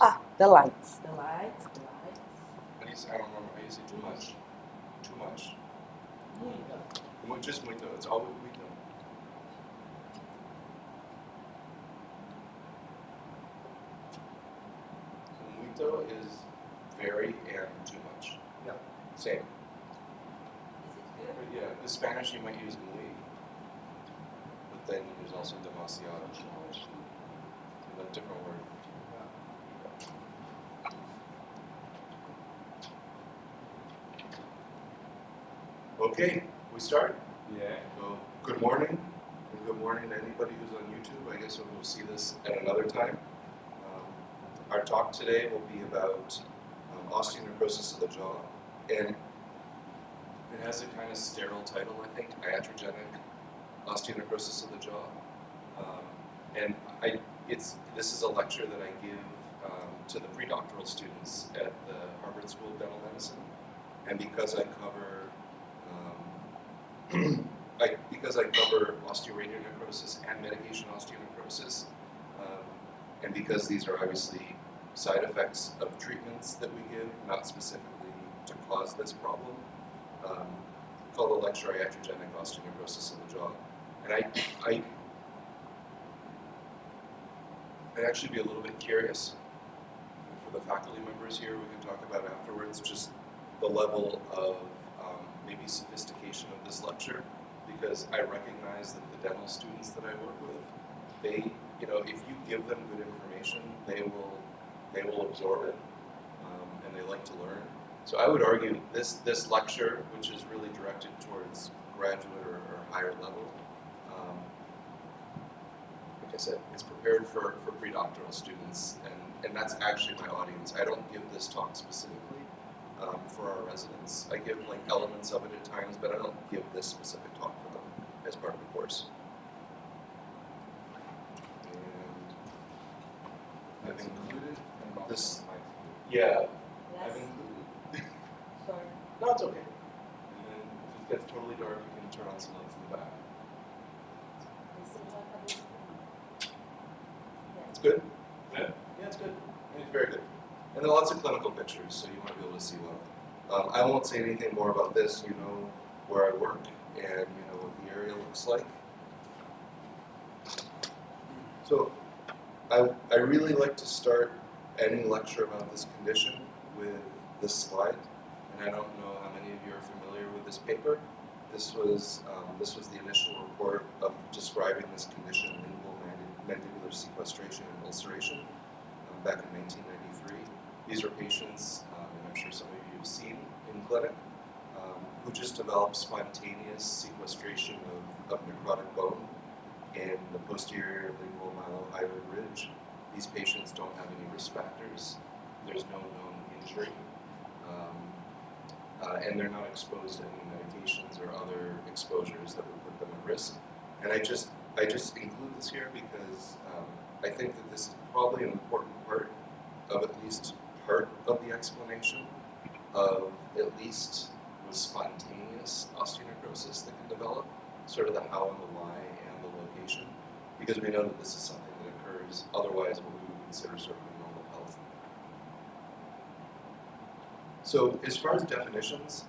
The lights. The lights. I don't remember. I say too much. Too much. Just muito. It's always muito. Muito is very and too much. Yeah. Same. Is it good? But yeah, in Spanish you might use muy, but then there's also demasiado. It's a different word. Okay, we start? Yeah. So, good morning, and good morning to anybody who's on YouTube. I guess we'll see this at another time. Our talk today will be about osteonecrosis of the jaw, and it has a kind of sterile title, I think, iatrogenic osteonecrosis of the jaw. This is a lecture that I give to the pre-doctoral students at the Harvard School of Dental Medicine, and because I cover osteoradionecrosis and medication osteonecrosis, and because these are obviously side effects of treatments that we give, not specifically to cause this problem, called the lecture iatrogenic osteonecrosis of the jaw. And I'd actually be a little bit curious, for the faculty members here, we can talk about afterwards, just the level of maybe sophistication of this lecture, because I recognize that the dental students that I work with, they, if you give them good information, they will absorb it, and they like to learn. So I would argue this lecture, which is really directed towards graduate or higher level, like I said, it's prepared for pre-doctoral students, and that's actually my audience. I don't give this talk specifically for our residents. I give like elements of it at times, but I don't give this specific talk for them as part of the course. And I've included this. Yeah, I've included. Sorry. No, it's okay. And then if it gets totally dark, you can turn on some lights in the back. It's good? Yeah, it's good. It's very good. And there are lots of clinical pictures, so you want to be able to see well. I won't say anything more about this. You know where I work, and you know what the area looks like. So I really like to start any lecture about this condition with this slide. And I don't know how many of you are familiar with this paper. This was the initial report of describing this condition, lingual mandibular sequestration and ulceration, back in 1993. These are patients, and I'm sure some of you have seen in clinic, who just developed spontaneous sequestration of necrotic bone in the posterior lingual myelohyoid ridge. These patients don't have any risk factors. There's no known injury, and they're not exposed to any medications or other exposures that would put them at risk. And I just include this here because I think that this is probably an important part of at least part of the explanation of at least with spontaneous osteonecrosis that can develop, sort of the how and the why and the location, because we know that this is something that occurs otherwise what we would consider sort of normal health. So as far as definitions,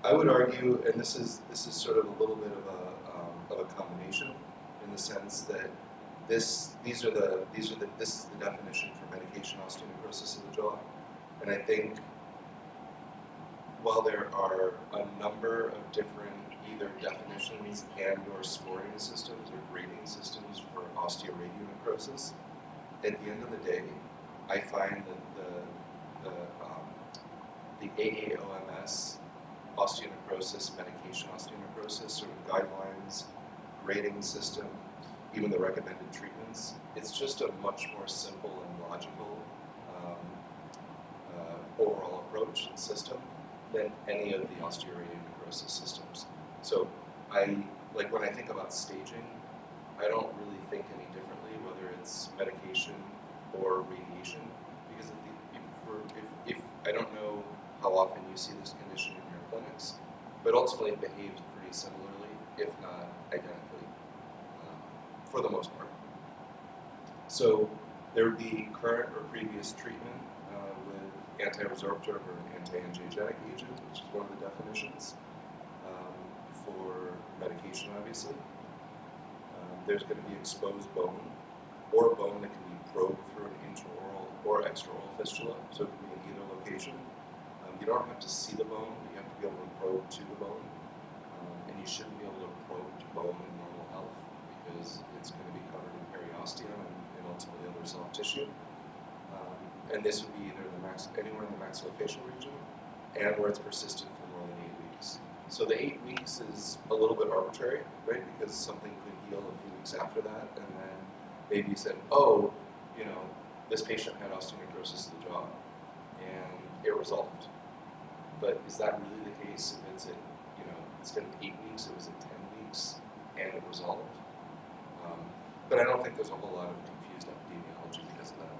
I would argue, and this is sort of a little bit of a combination in the sense that this is the definition for medication osteonecrosis of the jaw, and I think while there are a number of different either definitions and or scoring systems or grading systems for osteoradionecrosis, at the end of the day, I find that the AAOMS osteonecrosis, medication osteonecrosis sort of guidelines, grading system, even the recommended treatments, it's just a much more simple and logical overall approach and system than any of the osteoradionecrosis systems. So when I think about staging, I don't really think any differently whether it's medication or radiation, because if I don't know how often you see this condition in your clinics, but ultimately it behaves pretty similarly, if not identically, for the most part. So There would be current or previous treatment with anti-resorptive or anti-angiogenic agent, which is one of the definitions for medication, obviously. There's going to be exposed bone, or bone that can be probed through an intraoral or extraoral fistula, so it can be in either location. You don't have to see the bone, but you have to be able to probe to the bone. And you shouldn't be able to probe to bone in normal health because it's going to be covered in periosteum and ultimately other soft tissue. And this would be either in anywhere in the maxillofacial region and where it's persistent for more than 8 weeks. So the 8 weeks is a little bit arbitrary, right? Because something could heal a few weeks after that, and then maybe you said, oh, you know, this patient had osteonecrosis of the jaw, and it resolved. But is that really the case if it's at, you know, instead of 8 weeks, it was at 10 weeks, and it resolved? But I don't think there's a whole lot of confused epidemiology because of that.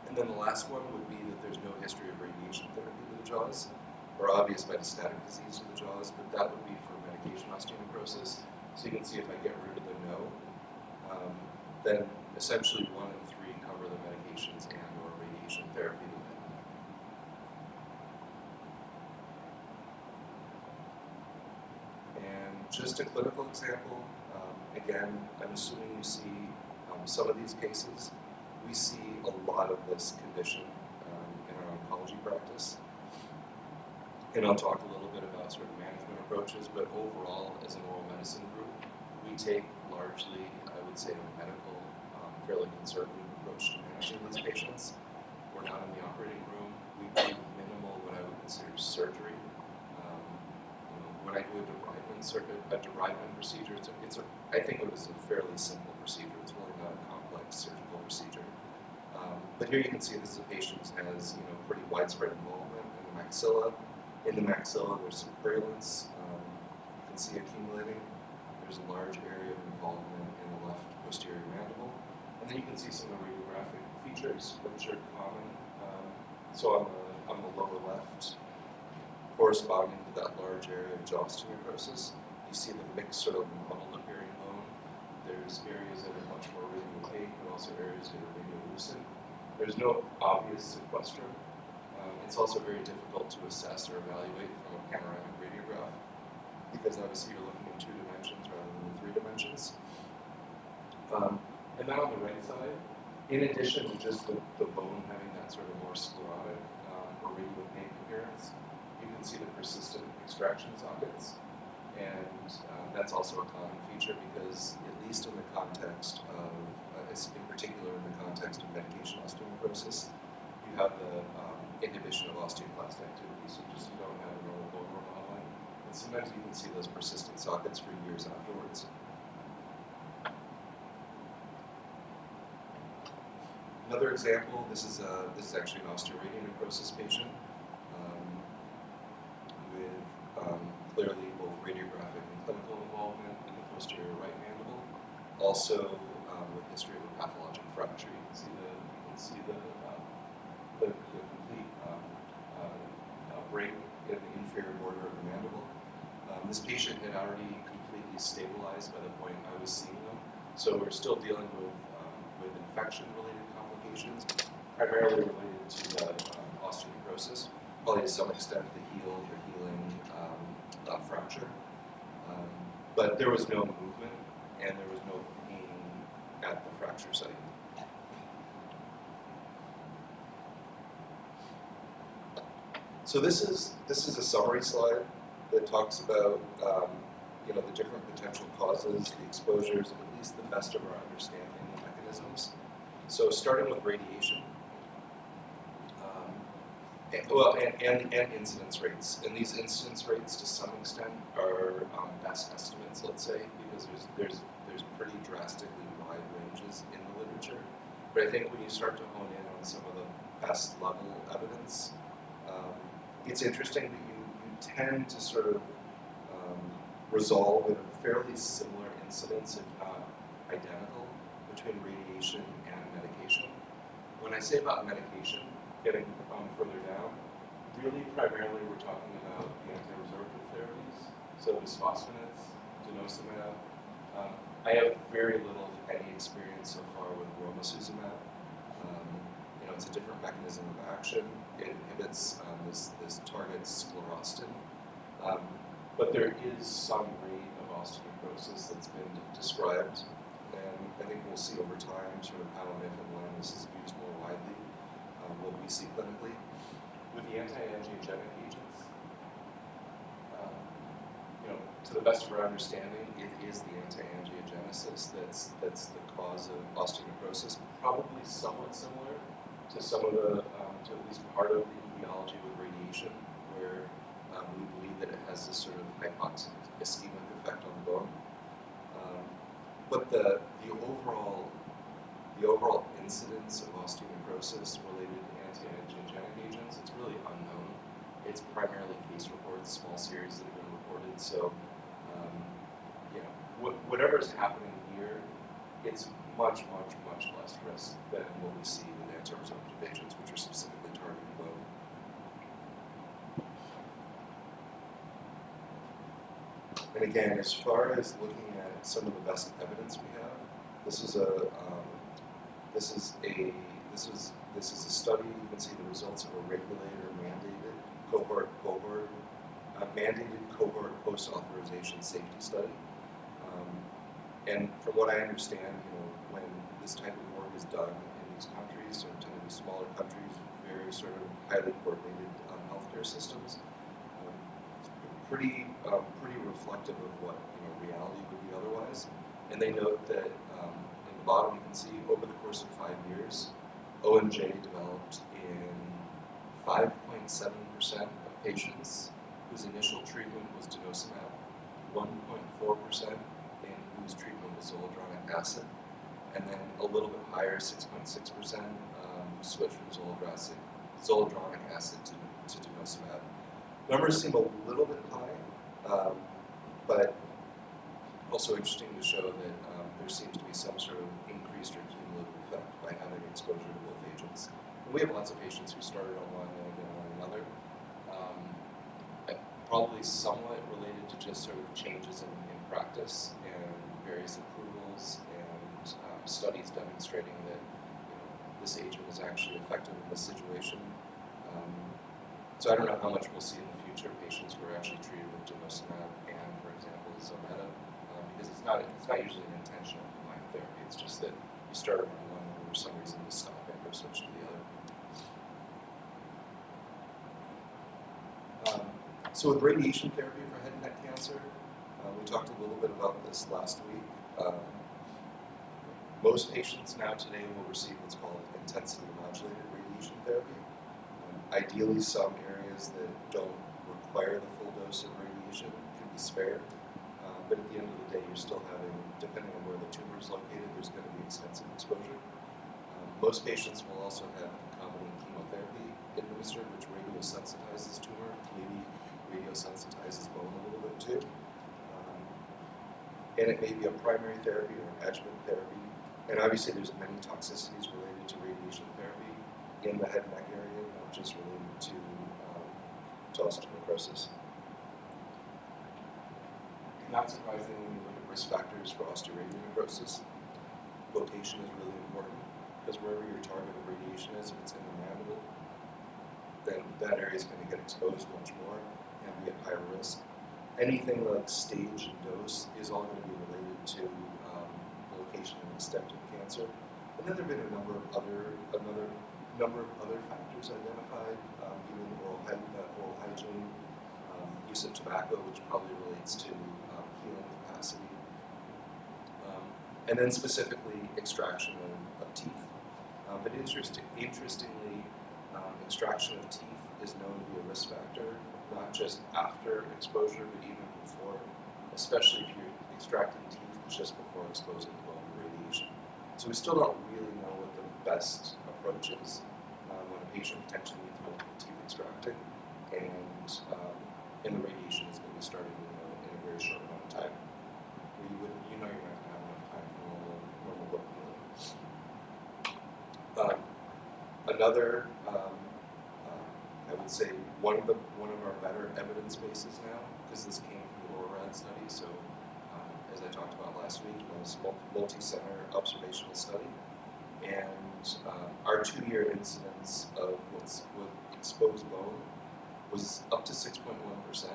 And then the last one would be that there's no history of radiation therapy to the jaws, or obvious metastatic disease to the jaws, but that would be for medication osteonecrosis. So you can see if I get rid of the no, then essentially 1 and 3 cover the medications and or radiation therapy. And just a clinical example, again, I'm assuming you see some of these cases. We see a lot of this condition in our oncology practice. And I'll talk a little bit about sort of management approaches, but overall, as an oral medicine group, we take largely, I would say, a medical, fairly conservative approach to managing these patients. We're not in the operating room. We do minimal, what I would consider surgery. When I do a debridement procedure, I think it was a fairly simple procedure. It's really not a complex surgical procedure. But here you can see this is a patient who has, pretty widespread involvement in the maxilla. In the maxilla, there's some purulence. You can see accumulating. There's a large area of involvement in the left posterior mandible. And then you can see some of the radiographic features, which are common. So on the lower left, corresponding to that large area of jaw osteonecrosis, you see the mixed sort of muddled appearing bone. There's areas that are much more radiopaque, but also areas that are radiolucent. There's no obvious sequestrum. It's also very difficult to assess or evaluate from a panoramic radiograph because obviously you're looking in 2 dimensions rather than 3 dimensions. And then on the right side, in addition to just the bone having that sort of more sclerotic or radiopaque appearance, you can see the persistent extraction sockets. And that's also a common feature because, at least in the context of, in particular in the context of medication osteonecrosis, you have the inhibition of osteoclast activity, so just you don't have a normal bone remodeling. And sometimes you can see those persistent sockets for years afterwards. Another example, this is actually an osteoradial patient with clearly both radiographic and clinical involvement in the posterior right mandible, also with history of a pathologic fracture. You can see the complete break in the inferior border of the mandible. This patient had already completely stabilized by the point I was seeing them, so we're still dealing with infection-related complications, primarily related to osteonecrosis, probably to some extent the healing fracture. But there was no movement and there was no pain at the fracture site. So this is a summary slide that talks about the different potential causes, the exposures, and at least the best of our understanding of the mechanisms. So starting with radiation, and incidence rates. And these incidence rates, to some extent, are best estimates, let's say, because there's pretty drastically wide ranges in the literature. But I think when you start to hone in on some of the best level evidence, it's interesting that you tend to sort of resolve in a fairly similar incidence, if not identical, between radiation and medication. When I say about medication, getting further down, really primarily we're talking about the anti-resorptive therapies, so bisphosphonates, denosumab. I have very little, if any, experience so far with romosozumab. It's a different mechanism of action. It inhibits this target's sclerostin. But there is some rate of osteoporosis that's been described, and I think we'll see over time sort of how and if and when this is used more widely, what we see clinically. With the anti-angiogenic agents, to the best of our understanding, it is the anti-angiogenesis that's the cause of osteoporosis, probably somewhat similar to some of the, to at least part of the etiology with radiation, where we believe that it has this sort of hypoxic ischemic effect on the bone. But the overall incidence of osteoporosis related to anti-angiogenic agents, it's really unknown. It's primarily case reports, small series that have been reported. So, whatever is happening here, it's much less risk than what we see with anti-resorptive agents, which are specifically targeting bone. And again, as far as looking at some of the best evidence we have, this is a study. You can see the results of a regulator mandated cohort post-authorization safety study. And from what I understand, when this type of work is done in these countries, or tend to be smaller countries, very sort of highly coordinated healthcare systems, it's pretty reflective of what reality would be otherwise. And they note that in the bottom you can see over the course of 5 years, ONJ developed in 5.7% of patients whose initial treatment was denosumab, 1.4% in whose treatment was zoledronic acid, and then a little bit higher, 6.6%, who switched from zoledronic acid to denosumab. Numbers seem a little bit high, but also interesting to show that there seems to be some sort of increased or cumulative effect by having exposure to both agents. And we have lots of patients who started on one and then on another. Probably somewhat related to just sort of changes in practice and various approvals and studies demonstrating that this agent is actually effective in this situation. So I don't know how much we'll see in the future patients who are actually treated with denosumab and, for example, Zometa, because it's not usually an intentional combined therapy. It's just that you started on one and for some reason you stop it or switch to the other. So with radiation therapy for head and neck cancer, we talked a little bit about this last week. Most patients now today will receive what's called intensity modulated radiation therapy. Ideally, some areas that don't require the full dose of radiation can be spared. But at the end of the day, you're still having, depending on where the tumor is located, there's going to be extensive exposure. Most patients will also have concomitant chemotherapy administered, which radiosensitizes tumor, maybe radiosensitizes bone a little bit too. And it may be a primary therapy or adjuvant therapy. And obviously there's many toxicities related to radiation therapy in the head and neck area, not just related to osteoporosis. Not surprisingly, when you look at risk factors for osteoradionecrosis, location is really important, because wherever your target of radiation is, if it's in the mandible, then that area is going to get exposed much more and be at higher risk. Anything like stage and dose is all going to be related to the location and extent of cancer. And then there have been a number of other factors identified, even oral hygiene, use of tobacco, which probably relates to healing capacity, and then specifically extraction of teeth. But interestingly, extraction of teeth is known to be a risk factor, not just after exposure, but even before, especially if you're extracting teeth just before exposing the bone to radiation. So we still don't really know what the best approach is when a patient potentially needs multiple teeth extracted, and the radiation is going to be starting in a very short amount of time. Where you're not going to have enough time for normal bone healing. Another, I would say, one of our better evidence bases now, because this came from the LORAD study, so as I talked about last week, was multi-center observational study. And our 2-year incidence of what's exposed bone was up to 6.1%.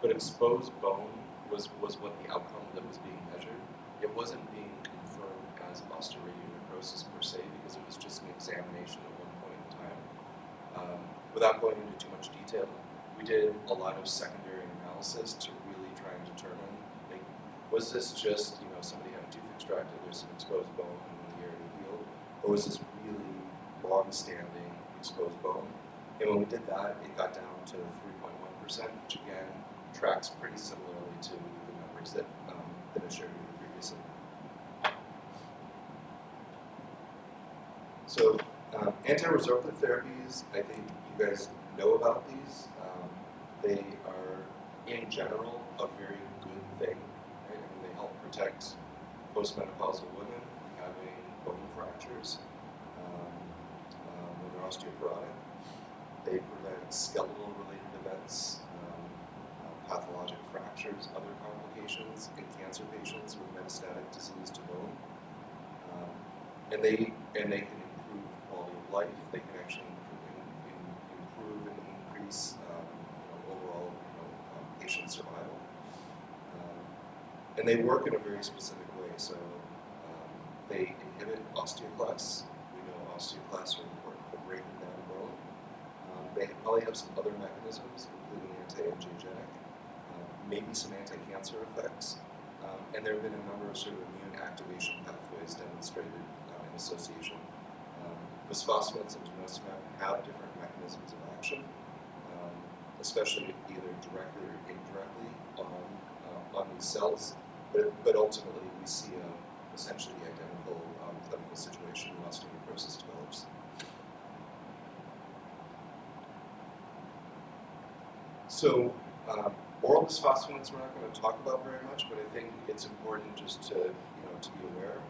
But exposed bone was what the outcome that was being measured. It wasn't being confirmed as osteoarthritis necrosis per se, because it was just an examination at one point in time. Without going into too much detail, we did a lot of secondary analysis to really try and determine, like, was this just, somebody had a tooth extracted, there's some exposed bone and the area healed, or was this really long-standing exposed bone? And when we did that, it got down to 3.1%, which again tracks pretty similarly to the numbers that I shared with you previously. So anti-resorptive therapies, I think you guys know about these. They are, in general, a very good thing. Right? I mean, they help protect postmenopausal women having bone fractures when they're osteoporotic. They prevent skeletal-related events, pathologic fractures, other complications in cancer patients with metastatic disease to bone. And they can improve quality of life. They can actually improve and increase overall patient survival. And they work in a very specific way. So they inhibit osteoclasts. We know osteoclasts are important for breaking down bone. They probably have some other mechanisms, including anti-angiogenic, maybe some anti-cancer effects, and there have been a number of sort of immune activation pathways demonstrated in association. Bisphosphonates and denosumab have different mechanisms of action, especially either directly or indirectly on these cells, but ultimately we see essentially the identical clinical situation when osteonecrosis develops. So oral bisphosphonates we're not going to talk about very much, but I think it's important just to be aware.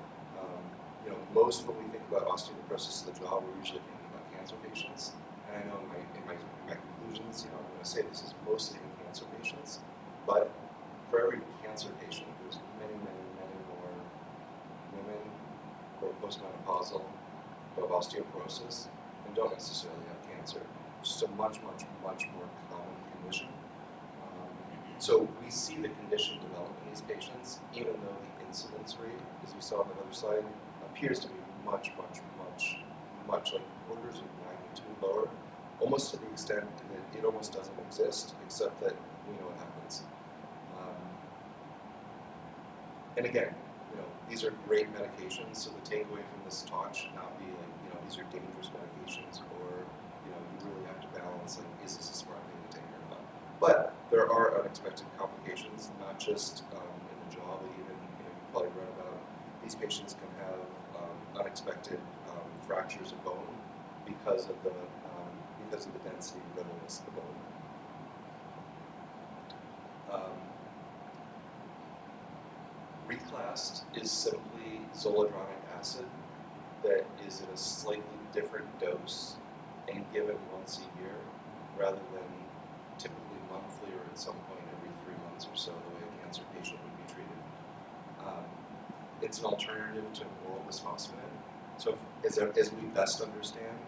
Most when we think about osteonecrosis of the jaw, we're usually thinking about cancer patients. And I know in my conclusions, I'm going to say this is mostly in cancer patients, but for every cancer patient, there's many more women who are postmenopausal, who have osteoporosis, and don't necessarily have cancer. It's just a much more common condition. So we see the condition develop in these patients, even though the incidence rate, as we saw on the other slide, appears to be much like orders of magnitude lower, almost to the extent that it almost doesn't exist, except that we know it happens. And again, these are great medications, so the takeaway from this talk should not be like, these are dangerous medications, or you really have to balance, like, is this a smart thing to take or not? But there are unexpected complications, not just in the jaw, but even, you've probably read about these patients can have unexpected fractures of bone because of the density and brittleness of the bone. Reclast is simply zoledronic acid that is in a slightly different dose and given once a year, rather than typically monthly or at some point every 3 months or so, the way a cancer patient would be treated. It's an alternative to oral bisphosphonate. So as we best understand,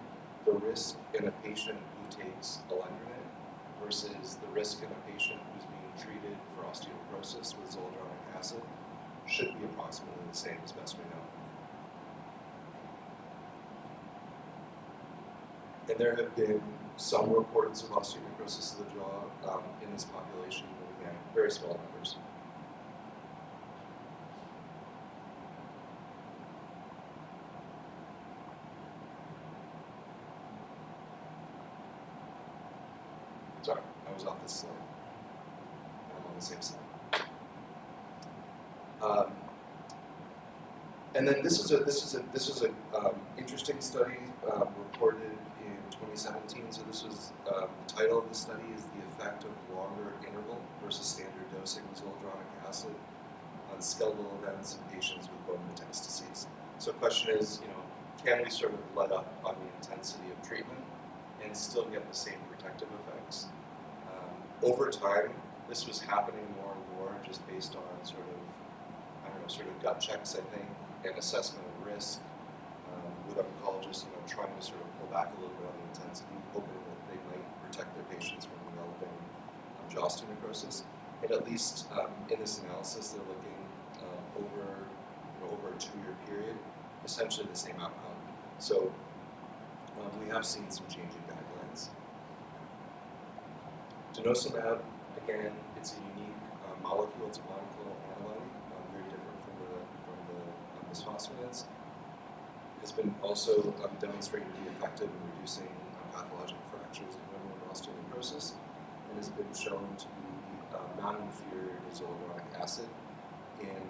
the risk in a patient who takes alendronate versus the risk in a patient who's being treated for osteoporosis with zoledronic acid should be approximately the same as best we know. And there have been some reports of osteonecrosis of the jaw in this population, but again, very small numbers. Sorry, I was off this slide. I'm on the same slide. And then this is an interesting study reported in 2017. So this was the title of the study is the effect of longer interval versus standard dosing of zoledronic acid on skeletal events in patients with bone metastases. So the question is, can we sort of let up on the intensity of treatment and still get the same protective effects? Over time, this was happening more and more just based on sort of sort of gut checks, I think, and assessment of risk with oncologists, trying to sort of pull back a little bit on the intensity, hoping that they might protect their patients from developing jaw osteonecrosis. And at least in this analysis, they're looking over a 2-year period, essentially the same outcome. So we have seen some changing guidelines. Denosumab, again, it's a unique molecule. It's a monoclonal antibody, very different from the bisphosphonates. Has been also demonstrated to be effective in reducing pathologic fractures in women with osteonecrosis, and has been shown to be non-inferior to zoledronic acid in,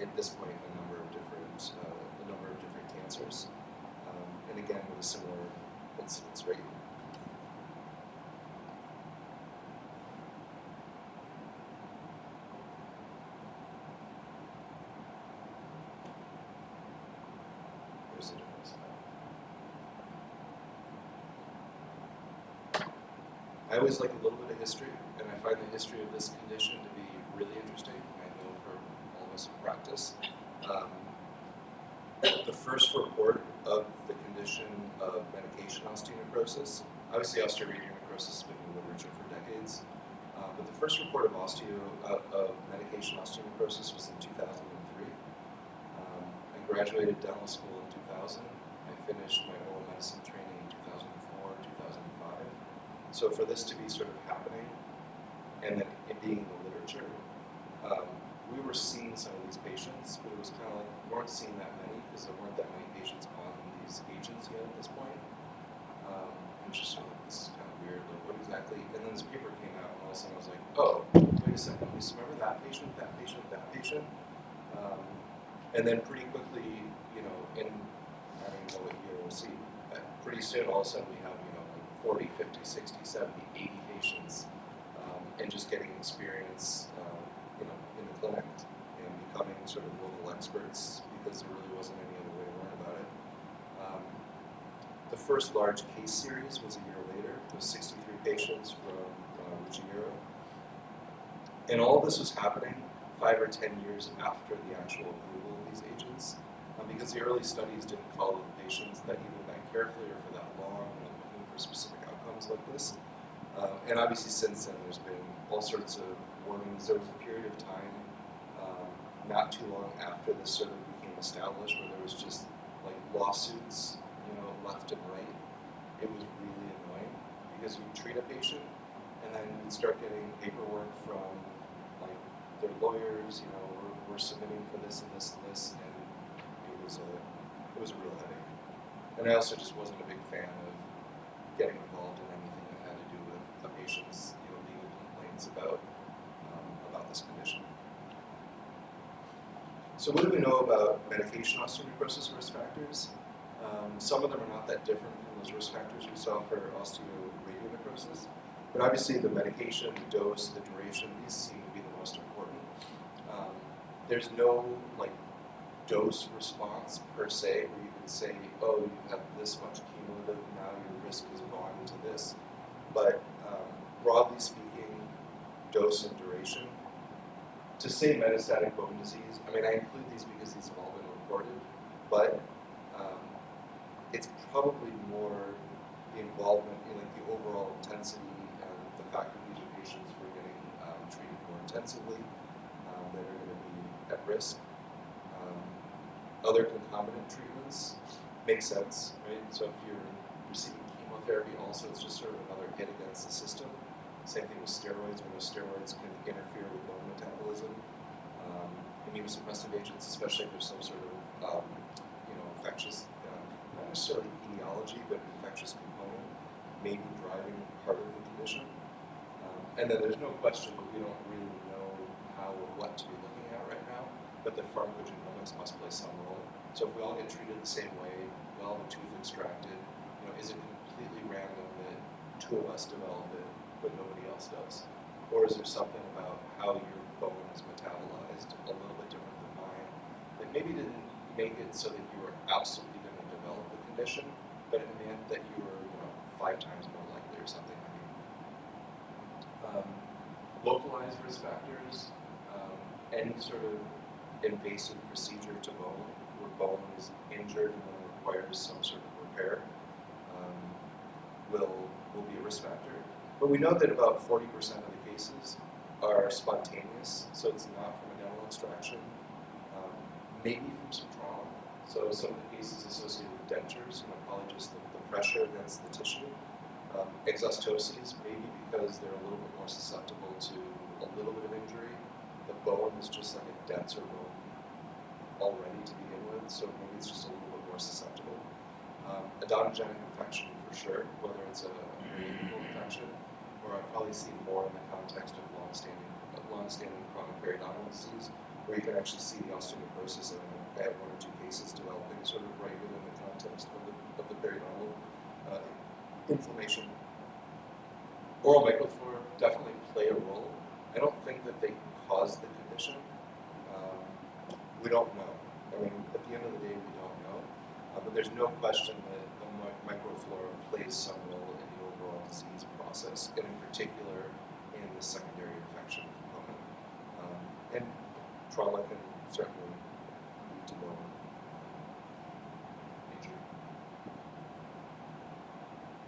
at this point, a number of different cancers, and again with a similar incidence rate. Here's the difference. I always like a little bit of history, and I find the history of this condition to be really interesting. I know for all of us in practice. The first report of the condition of medication osteonecrosis, obviously osteoradionecrosis has been in the literature for decades, but the first report of medication osteonecrosis was in 2003. I graduated dental school in 2000. I finished my oral medicine training in 2004, 2005. So for this to be sort of happening, and then it being in the literature, we were seeing some of these patients, but it was kind of like we weren't seeing that many because there weren't that many patients on these agents yet at this point. And it's just sort of like, this is kind of weird. Like, what exactly? And then this paper came out, and all of a sudden I was like, oh, wait a second. Remember that patient, that patient, that patient? And then pretty quickly, in I don't know what year we'll see, pretty soon all of a sudden we have 40, 50, 60, 70, 80 patients, and just getting experience, in the clinic and becoming sort of local experts because there really wasn't any other way to learn about it. The first large case series was a year later. It was 63 patients from Ruggiero. And all of this was happening 5 or 10 years after the actual approval of these agents, because the early studies didn't follow the patients that even that carefully or for that long, looking for specific outcomes like this. And obviously since then there's been all sorts of warnings. There was a period of time not too long after this sort of became established where there was just like lawsuits, left and right. It was really annoying because you treat a patient and then you'd start getting paperwork from like their lawyers, we're submitting for this and this and this, and it was a real headache. And I also just wasn't a big fan of getting involved in anything that had to do with a patient's legal complaints about this condition. So what do we know about medication osteonecrosis risk factors? Some of them are not that different from those risk factors we saw for osteoradionecrosis, but obviously the medication, the dose, the duration, these seem to be the most important. There's no dose response per se where you can say, oh, you have this much cumulative, now your risk has gone into this. But broadly speaking, dose and duration. To say metastatic bone disease, I include these because these have all been reported, but it's probably more the involvement in the overall intensity and the fact that these are patients who are getting treated more intensively, that are going to be at risk. Other concomitant treatments make sense, right? So if you're receiving chemotherapy also, it's just sort of another hit against the system. Same thing with steroids. We know steroids can interfere with bone metabolism. Immunosuppressive agents, especially if there's some sort of infectious, not necessarily etiology, but infectious component, may be driving part of the condition. And then there's no question that we don't really know how or what to be looking at right now, but that pharmacogenomics must play some role. So if we all get treated the same way, we all have a tooth extracted, is it completely random that 2 of us develop it, but nobody else does? Or is there something about how your bone is metabolized a little bit different than mine that maybe didn't make it so that you were absolutely going to develop the condition, but it meant that you were 5 times more likely or something? Localized risk factors, any sort of invasive procedure to bone, where bone is injured and then requires some sort of repair, will be a risk factor. But we know that about 40% of the cases are spontaneous, so it's not from a dental extraction, maybe from some trauma. So some of the cases associated with dentures, probably just the pressure against the tissue. Exostoses, maybe because they're a little bit more susceptible to a little bit of injury. The bone is just like a denser bone already to begin with, so maybe it's just a little bit more susceptible. Odontogenic infection for sure, whether it's a periodontal infection, or I've probably seen more in the context of long-standing chronic periodontal disease, where you can actually see the osteonecrosis, and I have 1 or 2 cases developing sort of right within the context of the periodontal inflammation. Oral microflora definitely play a role. I don't think that they cause the condition. We don't know. I mean, at the end of the day, we don't know. But there's no question that the microflora plays some role in the overall disease process, and in particular in the secondary infection component. And trauma can certainly lead to bone injury.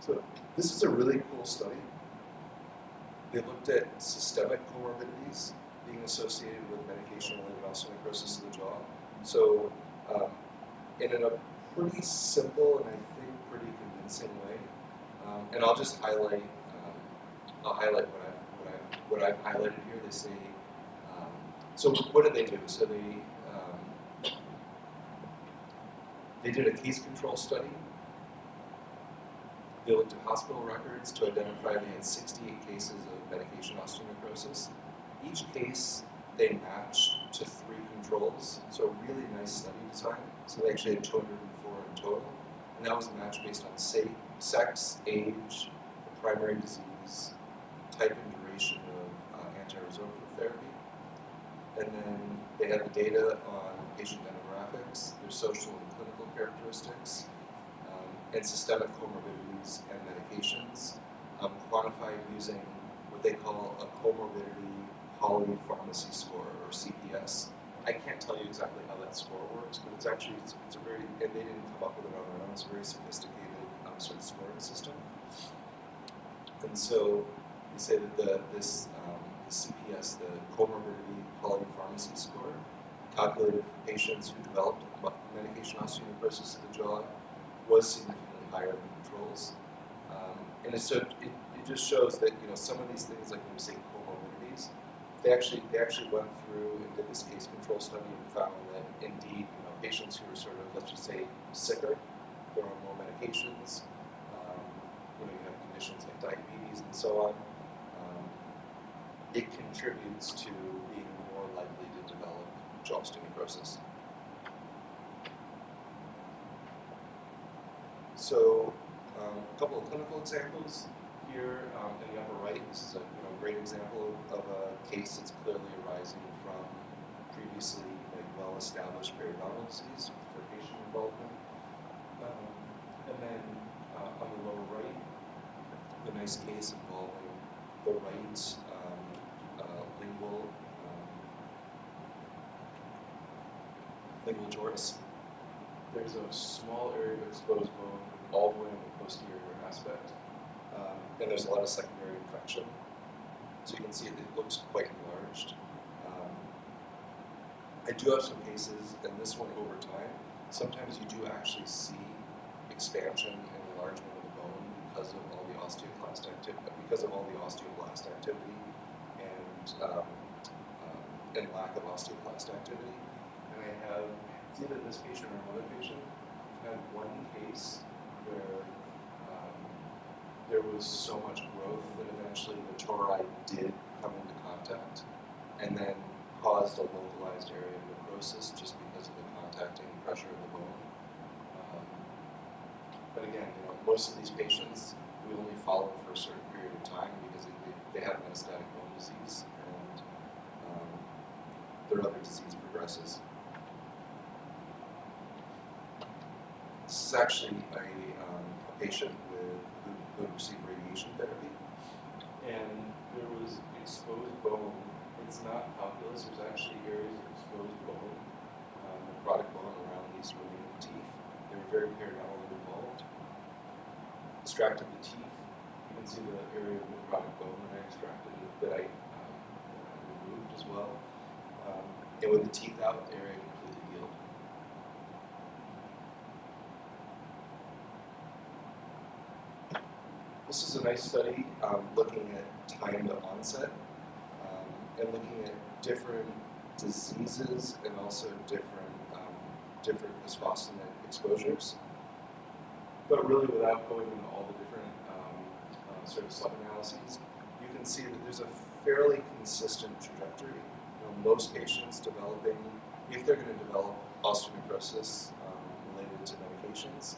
So this is a really cool study. They looked at systemic comorbidities being associated with medication-related osteonecrosis of the jaw. So in a pretty simple and I think pretty convincing way, and I'll just highlight what I've highlighted here. They say, so what did they do? So they did a case control study. They looked at hospital records to identify they had 68 cases of medication osteonecrosis. Each case they matched to 3 controls, so a really nice study design. So they actually had 204 in total, and that was matched based on sex, age, the primary disease, type and duration of anti-resorptive therapy. And then they had the data on patient demographics, their social and clinical characteristics, and systemic comorbidities and medications, quantified using what they call a comorbidity polypharmacy score, or CPS. I can't tell you exactly how that score works, but it's actually, it's a very, and they didn't come up with it on their own, it's a very sophisticated sort of scoring system. And so they say that the CPS, the comorbidity polypharmacy score, calculated for patients who developed medication osteonecrosis of the jaw, was significantly higher than controls. And so it just shows that some of these things, like when we say comorbidities, they actually went through and did this case control study and found that indeed patients who were sort of, let's just say, sicker, they're on more medications, you have conditions like diabetes and so on. It contributes to being more likely to develop jaw osteonecrosis. So a couple of clinical examples here in the upper right. This is a great example of a case that's clearly arising from previously well-established periodontal disease for patient involvement. And then on the lower right, the nice case involving the right lingual joris. There's a small area of exposed bone all the way on the posterior aspect, and there's a lot of secondary infection. So you can see it looks quite enlarged. I do have some cases, and this one over time, sometimes you do actually see expansion and enlargement of the bone because of all the osteoblast activity, and lack of osteoblast activity. And I have, it's either this patient or another patient, I've had one case where there was so much growth that eventually the tori did come into contact and then caused a localized area of necrosis just because of the contacting pressure of the bone. But again, most of these patients we only follow for a certain period of time because they have metastatic bone disease and their other disease progresses. This is actually a patient who received radiation therapy, and there was exposed bone it's not calculus, there's actually areas of exposed bone, necrotic bone around these remaining teeth. They were very periodontal involved. Extracted the teeth. You can see the area of necrotic bone that I extracted, that I removed as well. And with the teeth out, the area completely healed. This is a nice study looking at time to onset and looking at different diseases and also different bisphosphonate exposures. But really, without going into all the different sort of sub-analyses, you can see that there's a fairly consistent trajectory. Most patients developing, if they're going to develop osteonecrosis related to medications,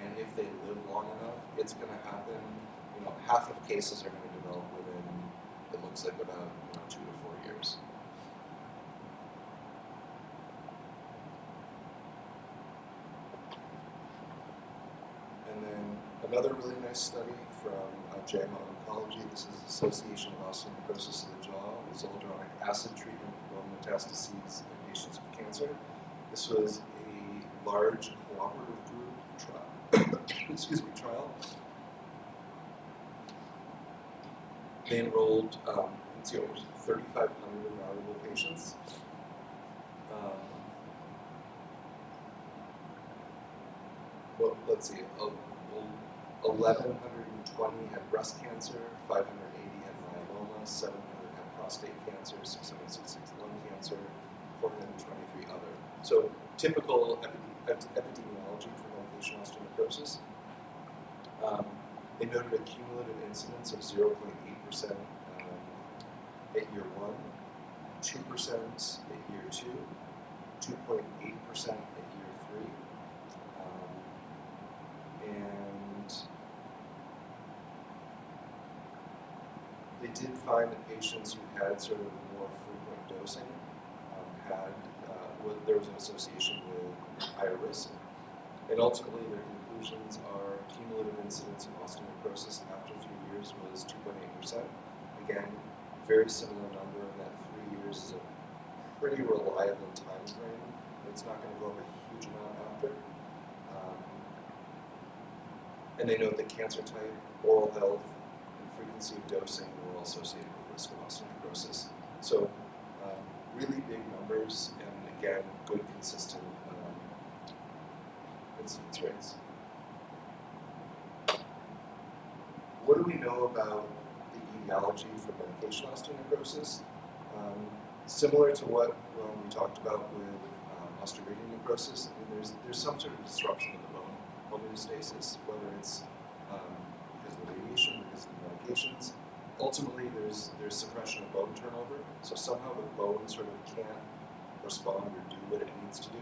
and if they live long enough, it's going to happen. Half of cases are going to develop within, it looks like, about 2 to 4 years. And then another really nice study from JAMA Oncology. This is Association of Osteonecrosis of the Jaw with zoledronic acid treatment for bone metastases in patients with cancer. This was a large cooperative group trial. They enrolled, over 3,500 evaluable patients. Well, let's see, 1,120 had breast cancer, 580 had myeloma, 700 had prostate cancer, 666 lung cancer, 423 other. So typical epidemiology for medication osteonecrosis. They noted a cumulative incidence of 0.8% at year 1, 2% at year 2, 2.8% at year 3, and they did find that patients who had sort of more frequent dosing there was an association with higher risk. And ultimately, their conclusions are cumulative incidence of osteonecrosis after 3 years was 2.8%. Again, very similar number, and that 3 years is a pretty reliable time frame. It's not going to go up a huge amount after. And they note that cancer type, oral health, and frequency of dosing were all associated with risk of osteonecrosis. So really big numbers, and again, good, consistent incidence rates. What do we know about the etiology for medication osteonecrosis? Similar to what we talked about with osteoretic necrosis, there's some sort of disruption of the bone homeostasis, whether it's because of the radiation, because of the medications. Ultimately, there's suppression of bone turnover, so somehow the bone sort of can't respond or do what it needs to do.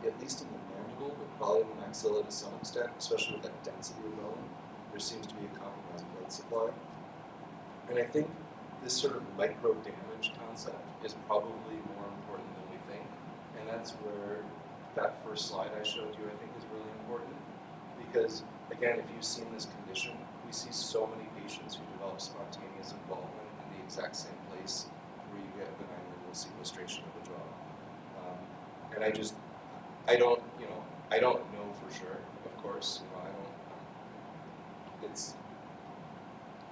At least in the mandible, but probably in the maxilla to some extent, especially with that density of bone, there seems to be a compromised blood supply. And I think this sort of micro damage concept is probably more important than we think, and that's where that first slide I showed you, I think, is really important, because again, if you've seen this condition, we see so many patients who develop spontaneous involvement in the exact same place where you get benign lineal sequestration of the jaw. And I don't know for sure, of course, it's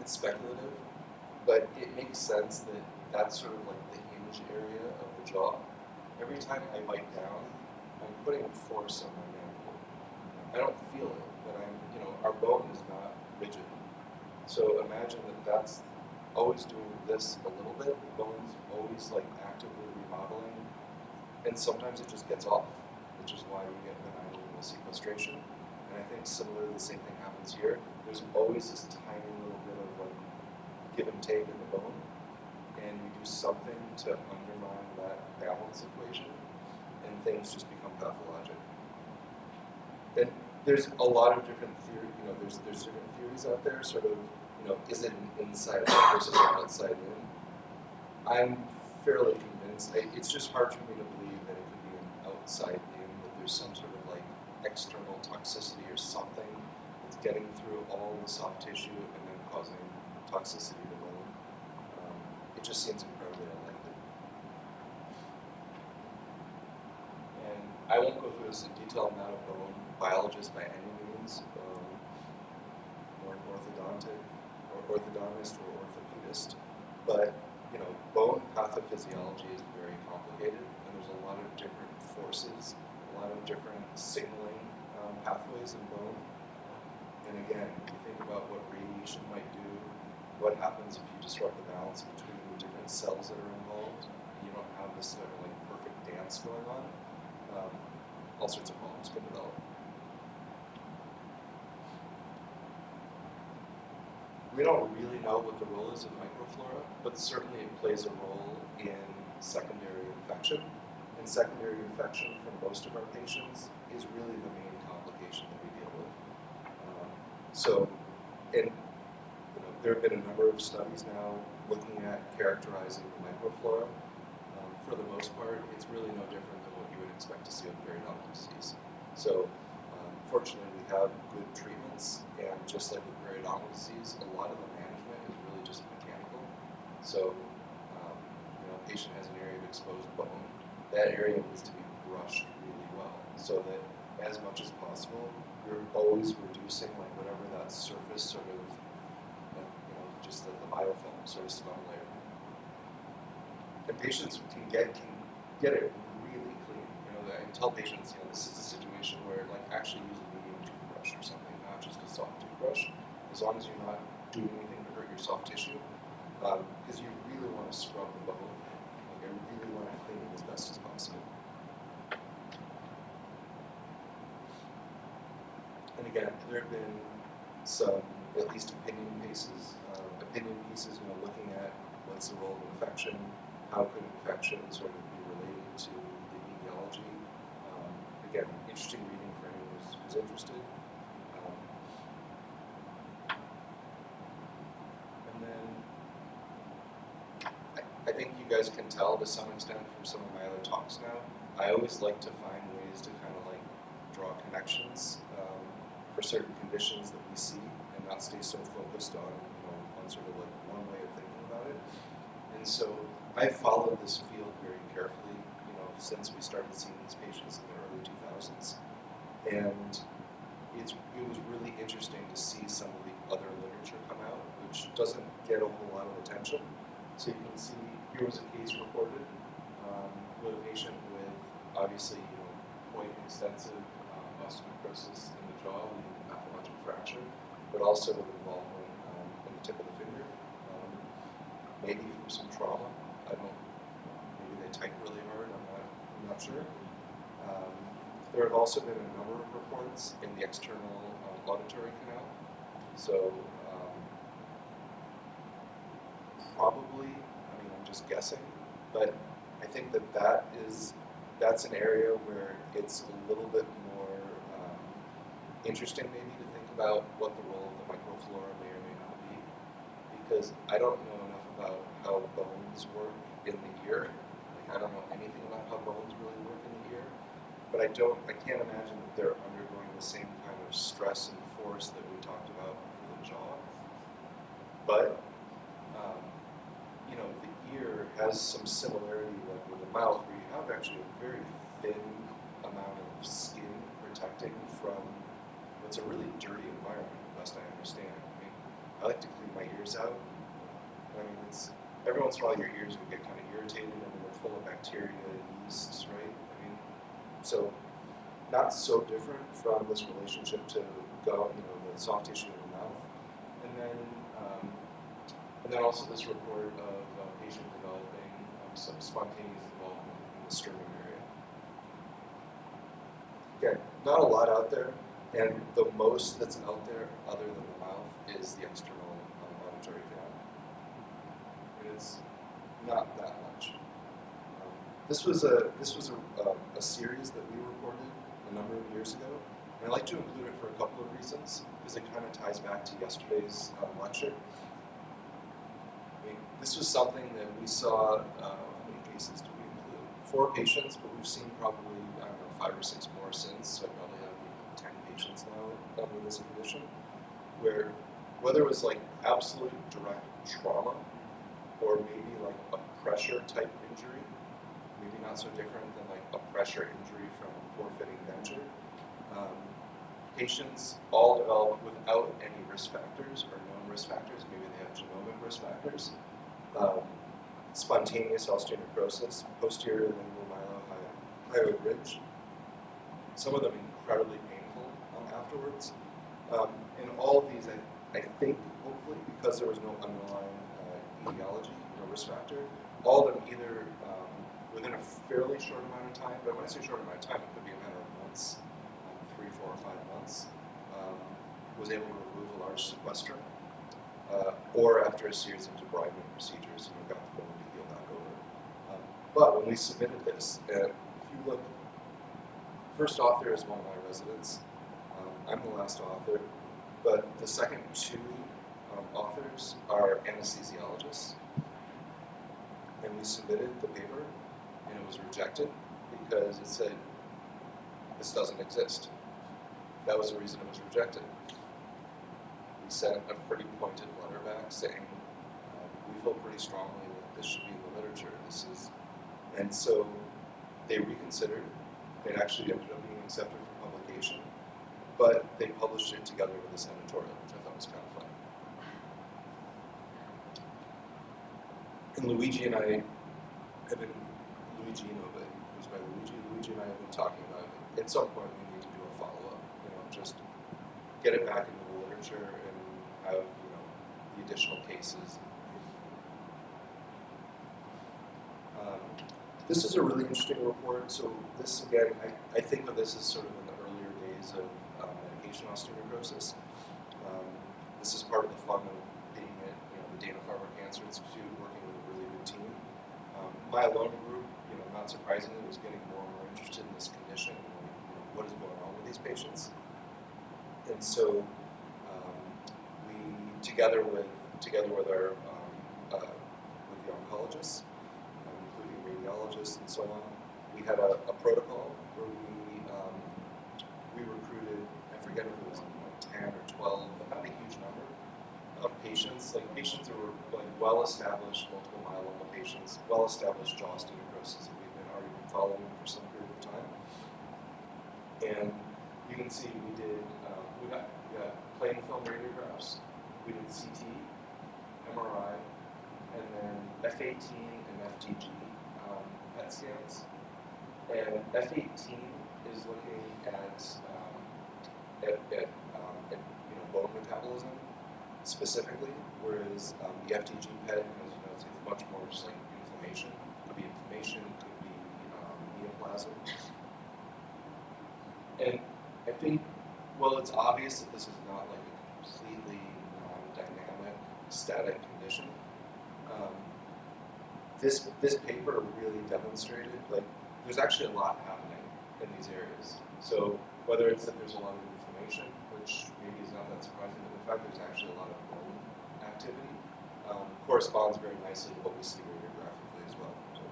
speculative, but it makes sense that that's sort of like the hinge area of the jaw. Every time I bite down, I'm putting force on my mandible. I don't feel it, but our bone is not rigid. So imagine that that's always doing this a little bit, the bone's always like actively remodeling, and sometimes it just gets off, which is why you get benign lineal sequestration. And I think similarly the same thing happens here. There's always this tiny little bit of like give and take in the bone, and you do something to undermine that balance equation, and things just become pathologic. And there's a lot of different theories, there's different theories out there, sort of, is it an inside out versus an outside in? I'm fairly convinced, it's just hard for me to believe that it could be an outside in, that there's some sort of like external toxicity or something that's getting through all the soft tissue and then causing toxicity to bone. It just seems incredibly I won't go through this in detail. I'm not a bone biologist by any means, or an orthodontic, or orthodontist, or orthopedist. But bone pathophysiology is very complicated, and there's a lot of different forces, a lot of different signaling pathways in bone. And again, if you think about what radiation might do, what happens if you disrupt the balance between the different cells that are involved, you don't have this sort of like perfect dance going on, all sorts of problems can develop. We don't really know what the role is of microflora, but certainly it plays a role in secondary infection. And secondary infection for most of our patients is really the main complication that we deal with. There have been a number of studies now looking at characterizing the microflora. For the most part, it's really no different than what you would expect to see with periodontal disease. So, fortunately, we have good treatments, and just like with periodontal disease, a lot of the management is really just mechanical. So, a patient has an area of exposed bone, that area needs to be brushed really well, so that as much as possible, you're always reducing like whatever that surface sort of, just the biofilm sort of scum layer. And patients can get it really clean. I tell patients, this is a situation where like actually use a medium toothbrush or something, not just a soft toothbrush. As long as you're not doing anything to hurt your soft tissue, because you really want to scrub the bone. Like I really want to clean it as best as possible. And again, there have been some, at least opinion pieces, looking at what's the role of infection, how could infection sort of be related to the etiology. Again, interesting reading for anyone who's interested. And then I think you guys can tell to some extent from some of my other talks now, I always like to find ways to kind of like draw connections for certain conditions that we see and not stay so focused on sort of like one way of thinking about it. And so I followed this field very carefully, since we started seeing these patients in the early 2000s. And it was really interesting to see some of the other literature come out, which doesn't get a whole lot of attention. So you can see here was a case reported with a patient with obviously quite extensive osteoporosis in the jaw, leading to pathologic fracture, but also with involvement in the tip of the finger, maybe from some trauma. I don't know, maybe they type really hard, I'm not sure. There have also been a number of reports in the external auditory canal. So probably, I'm just guessing, but I think that's an area where it's a little bit more interesting maybe to think about what the role of the microflora may or may not be, because I don't know enough about how bones work in the ear. Like I don't know anything about how bones really work in the ear, but I can't imagine that they're undergoing the same kind of stress and force that we talked about for the jaw. But the ear has some similarity like with the mouth, where you have actually a very thin amount of skin protecting from what's a really dirty environment, best I understand. I like to clean my ears out. It's every once in a while your ears will get kind of irritated and they're full of bacteria and yeasts, right? So not so different from this relationship to the soft tissue in the mouth. And then also this report of a patient developing some spontaneous involvement in the sternum area. Okay, not a lot out there, and the most that's out there other than the mouth is the external auditory canal. And it's not that much. This was a series that we reported a number of years ago, and I like to include it for a couple of reasons, because it kind of ties back to yesterday's lecture. This was something that we saw, how many cases do we include? 4 patients, but we've seen probably, 5 or 6 more since, so I probably have 10 patients now with this condition, where whether it was like absolute direct trauma or maybe like a pressure type injury, maybe not so different than like a pressure injury from a poor fitting denture. Patients all develop without any risk factors or known risk factors. Maybe they have genomic risk factors. Spontaneous osteonecrosis, posterior lingual mylohyoid ridge. Some of them incredibly painful afterwards. In all of these, I think, hopefully, because there was no underlying etiology, no risk factor, all of them either within a fairly short amount of time, but when I say short amount of time, it could be a matter of months, 3, 4, or 5 months, was able to remove a large sequestrum, or after a series of debridement procedures, got the bone to heal back over. But when we submitted this, if you look, first author is one of my residents. I'm the last author, but the second 2 authors are anesthesiologists. And we submitted the paper, and it was rejected because it said, this doesn't exist. That was the reason it was rejected. We sent a pretty pointed letter back saying, we feel pretty strongly that this should be in the literature. And so they reconsidered. It actually ended up being accepted for publication, but they published it together with this editorial, which I thought was kind of fun. And Luigi and I have been, Luigi, but it was by Luigi. Luigi and I have been talking about it. At some point, we need to do a follow-up. Just get it back into the literature and have the additional cases. This is a really interesting report. So this, again, I think of this as sort of in the earlier days of medication osteonecrosis. This is part of the fun of being at the Dana-Farber Cancer Institute, working with a really good team. Myeloma group, not surprisingly, was getting more and more interested in this condition and what is going on with these patients. And so we, together with our with the oncologists, including radiologists and so on, we had a protocol where we recruited, I forget if it was 10 or 12, but not a huge number of patients, patients that were well-established multiple myeloma patients, well-established jaw osteonecrosis that we've already been following for some period of time. And you can see we did, we got plain film radiographs, we did CT, MRI, and then F18 and FDG PET scans. And F18 is looking at bone metabolism specifically, whereas the FDG PET is it's much more just like inflammation. It could be inflammation, it could be neoplasm. And I think, well, it's obvious that this is not like a completely non-dynamic, static condition. This paper really demonstrated there's actually a lot happening in these areas. So whether it's that there's a lot of inflammation, which maybe is not that surprising, but the fact there's actually a lot of bone activity corresponds very nicely to what we see radiographically as well. So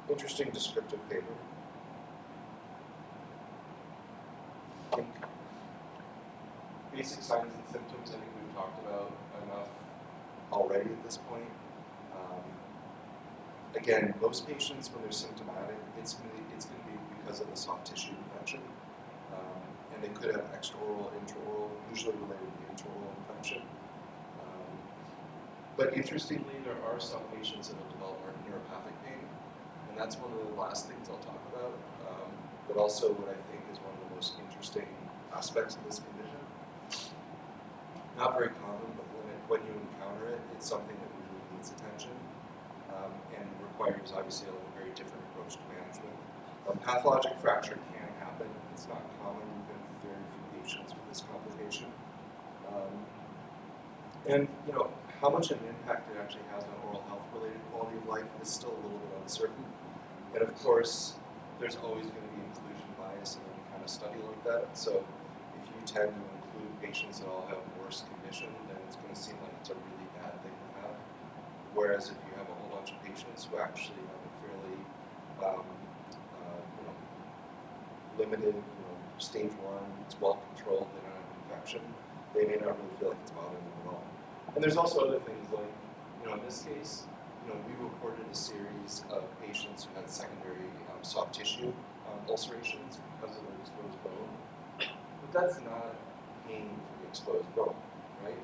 interesting descriptive paper. Basic signs and symptoms, I think we've talked about enough already at this point. Again, most patients, when they're symptomatic, it's going to be because of a soft tissue infection. And they could have extraoral, intraoral, usually related to intraoral infection. But interestingly, there are some patients that have developed neuropathic pain. And that's one of the last things I'll talk about. But also what I think is one of the most interesting aspects of this condition. Not very common, but when you encounter it, it's something that really needs attention and requires obviously a very different approach to management. Pathologic fracture can happen. It's not common. We've been very few patients with this complication. And how much of an impact it actually has on oral health-related quality of life is still a little bit uncertain. And of course, there's always going to be inclusion bias in any kind of study like that. So if you tend to include patients that all have worse condition, then it's going to seem like it's a really bad thing to have. Whereas if you have a whole bunch of patients who actually have a fairly limited, stage 1, it's well controlled, they don't have an infection, they may not really feel like it's bothering them at all. And there's also other things like, in this case, we reported a series of patients who had secondary soft tissue ulcerations because of their exposed bone. But that's not pain from the exposed bone, right?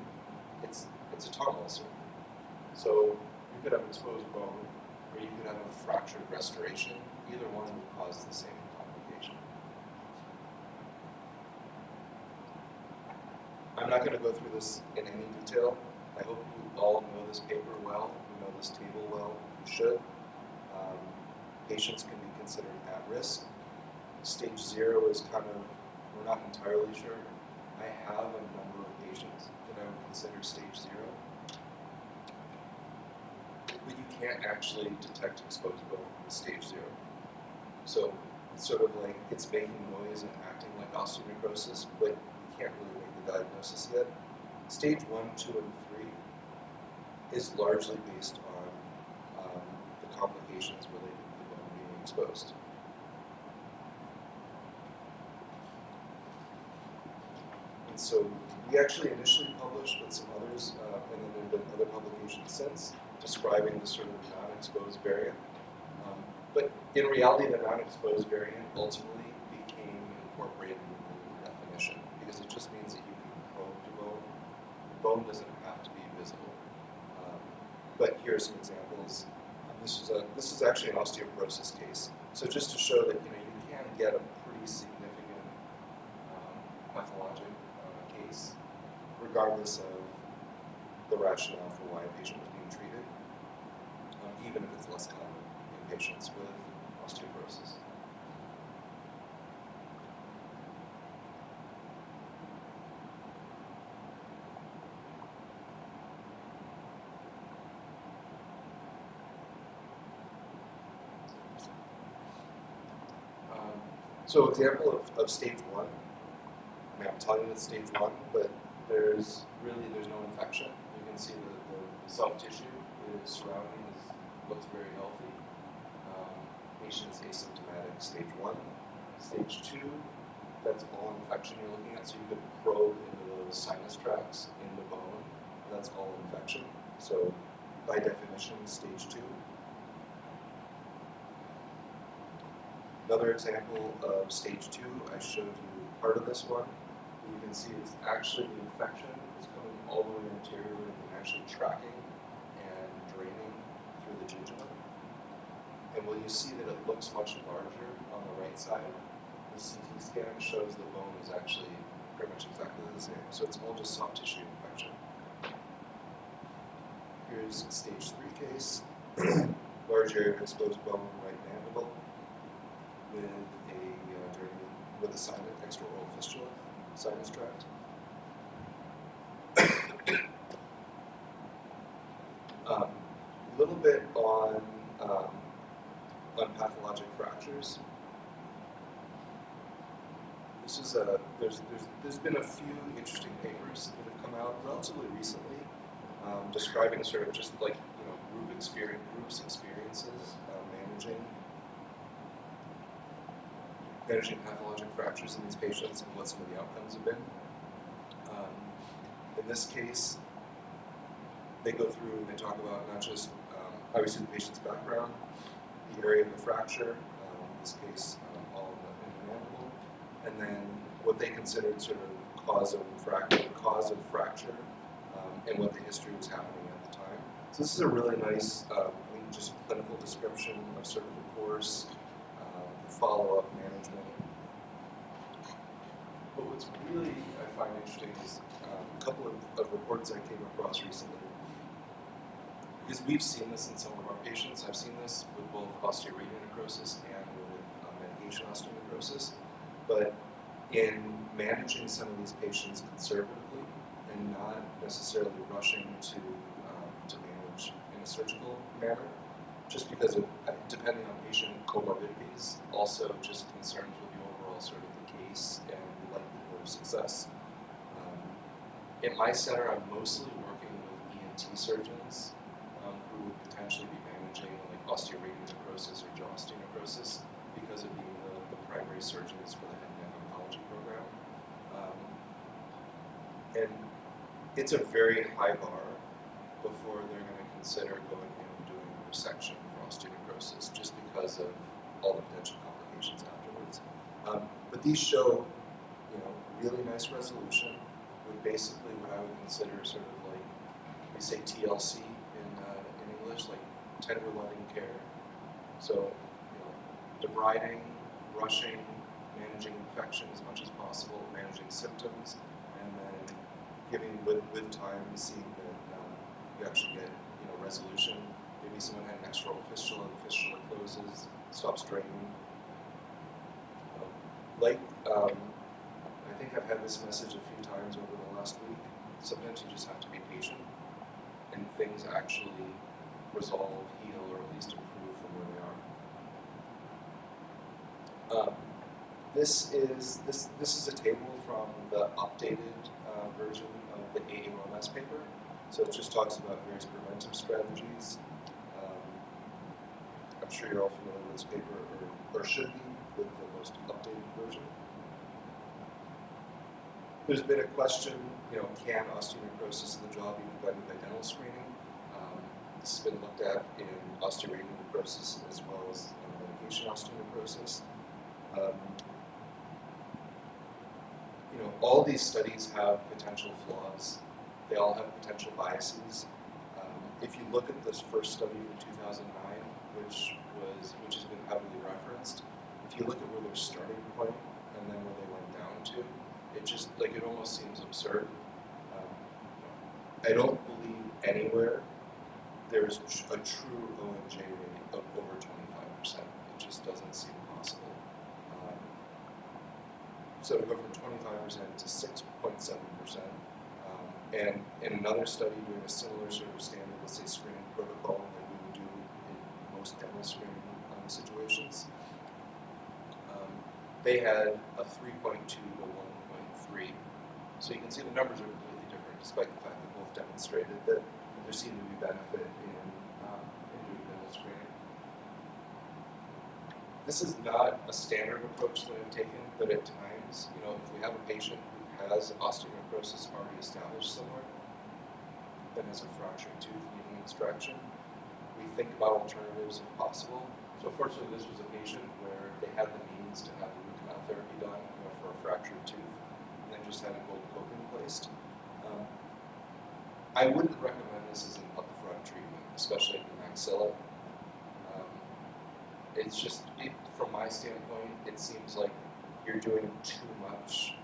It's a tongue ulcer. So you could have exposed bone, or you could have a fractured restoration. Either one would cause the same complication. I'm not going to go through this in any detail. I hope you all know this paper well, you know this table well, you should. Patients can be considered at risk. Stage 0 is kind of, we're not entirely sure. I have a number of patients that I would consider stage 0. But you can't actually detect exposed bone in stage 0. So it's sort of like it's making noise and acting like osteonecrosis, but you can't really make the diagnosis yet. Stage 1, 2, and 3 is largely based on the complications related to the bone being exposed. And so we actually initially published with some others, and then there have been other publications since, describing the sort of non-exposed variant. But in reality, the non-exposed variant ultimately became incorporated into the definition, because it just means that you can probe the bone. The bone doesn't have to be visible. But here are some examples. This is actually an osteoporosis case. So just to show that you can get a pretty significant pathologic case, regardless of the rationale for why a patient was being treated, even if it's less common in patients with osteoporosis. So example of stage 1. I mean, I'm telling you it's stage 1, but there's no infection. You can see the soft tissue is surrounding looks very healthy. Patient's asymptomatic, stage 1. Stage 2, that's all infection you're looking at, so you could probe into those sinus tracts in the bone. That's all infection. So by definition, stage 2. Another example of stage 2, I showed you part of this one. You can see it's actually the infection is coming all the way anteriorly and actually tracking and draining through the jejunum. And will you see that it looks much larger on the right side? The CT scan shows the bone is actually pretty much exactly the same. So it's all just soft tissue infection. Here's stage 3 case. Large area of exposed bone, right mandible, with a sinus, extraoral fistula, sinus tract. A little bit on pathologic fractures. This is there's been a few interesting papers that have come out relatively recently, describing sort of just like groups experiences managing pathologic fractures in these patients and what some of the outcomes have been. In this case, they go through and they talk about not just obviously the patient's background, the area of the fracture, in this case all in the mandible, and then what they considered sort of cause of fracture, and what the history was happening at the time. So this is a really nice, just clinical description of sort of the course, follow-up management. But what's really I find interesting is a couple of reports I came across recently. Because we've seen this in some of our patients. I've seen this with both osteoarthritis necrosis and with medication osteonecrosis. But in managing some of these patients conservatively and not necessarily rushing to manage in a surgical manner, just because of, depending on patient comorbidities, also just concerns with the overall sort of the case and the likelihood of success. In my center, I'm mostly working with ENT surgeons who would potentially be managing like osteoarthritis necrosis or jaw osteonecrosis because of being the primary surgeons for the head and neck oncology program. And it's a very high bar before they're going to consider going in and doing resection for osteonecrosis just because of all the potential complications afterwards. But these show, really nice resolution with basically what I would consider sort of like, we say TLC in English, like tender loving care. So, debriding, rushing, managing infection as much as possible, managing symptoms, and then giving with time, seeing that you actually get resolution. Maybe someone had an external fistula, the fistula closes, stops draining. I think I've had this message a few times over the last week. Sometimes you just have to be patient, and things actually resolve, heal, or at least improve from where they are. This is a table from the updated version of the AAOMS paper. So it just talks about various preventive strategies. I'm sure you're all familiar with this paper, or should be, with the most updated version. There's been a question, can osteonecrosis in the jaw be prevented by dental screening? This has been looked at in osteoarthritis necrosis as well as medication osteonecrosis. All these studies have potential flaws. They all have potential biases. If you look at this first study from 2009, which has been heavily referenced, if you look at where their starting point and then where they went down to, it almost seems absurd. I don't believe anywhere there's a true ONJ rate of over 25%. It just doesn't seem possible. So to go from 25% to 6.7%, and in another study doing a similar sort of standard, let's say screening protocol that we would do in most dental screening situations, they had a 3.2 to 1.3. So you can see the numbers are completely different, despite the fact that both demonstrated that there seemed to be benefit in doing dental screening. This is not a standard approach that I've taken, but at times, if we have a patient who has osteonecrosis already established somewhere, then has a fractured tooth needing extraction, we think about alternatives if possible. So fortunately, this was a patient where they had the means to have the root canal therapy done for a fractured tooth, and then just had a gold coping placed. I wouldn't recommend this as an upfront treatment, especially in the maxilla. It's just, from my standpoint, it seems like you're doing too much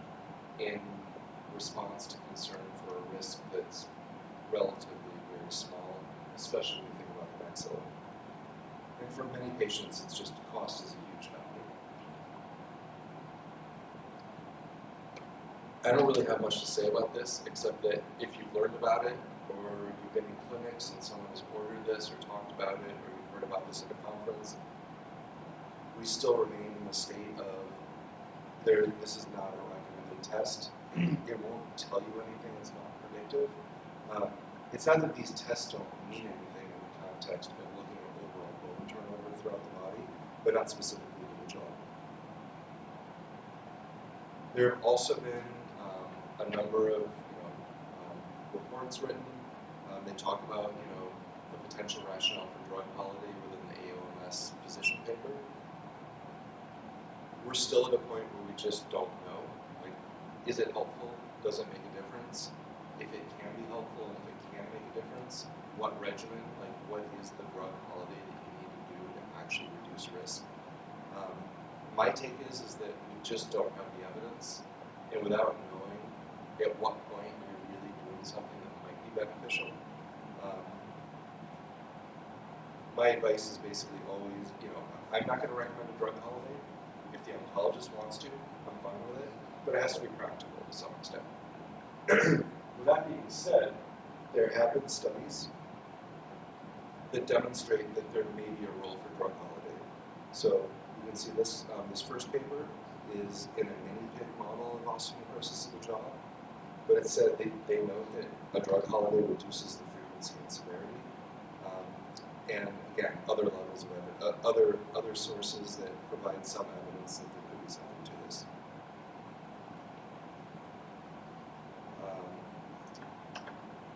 in response to concern for a risk that's relatively very small, especially when you think about the maxilla. And for many patients, it's just cost is a huge factor. I don't really have much to say about this, except that if you've learned about it, or you've been in clinics and someone has ordered this or talked about it, or you've heard about this at a conference, we still remain in the state of this is not a recommended test. It won't tell you anything that's not predictive. It's not that these tests don't mean anything in the context of looking at overall bone turnover throughout the body, but not specifically to the jaw. There have also been a number of reports written. They talk about the potential rationale for drug holiday within the AOMS position paper. We're still at a point where we just don't know. Is it helpful? Does it make a difference? If it can be helpful and if it can make a difference, what regimen, what is the drug holiday that you need to do to actually reduce risk? My take is that we just don't have the evidence, and without knowing at what point you're really doing something that might be beneficial, my advice is basically always, I'm not going to recommend a drug holiday. If the oncologist wants to, I'm fine with it, but it has to be practical to some extent. With that being said, there have been studies that demonstrate that there may be a role for drug holiday. So you can see this first paper is in a mini-pig model of osteonecrosis of the jaw, but it said they note that a drug holiday reduces the frequency and severity. And again, other levels of evidence, other sources that provide some evidence that there could be something to this.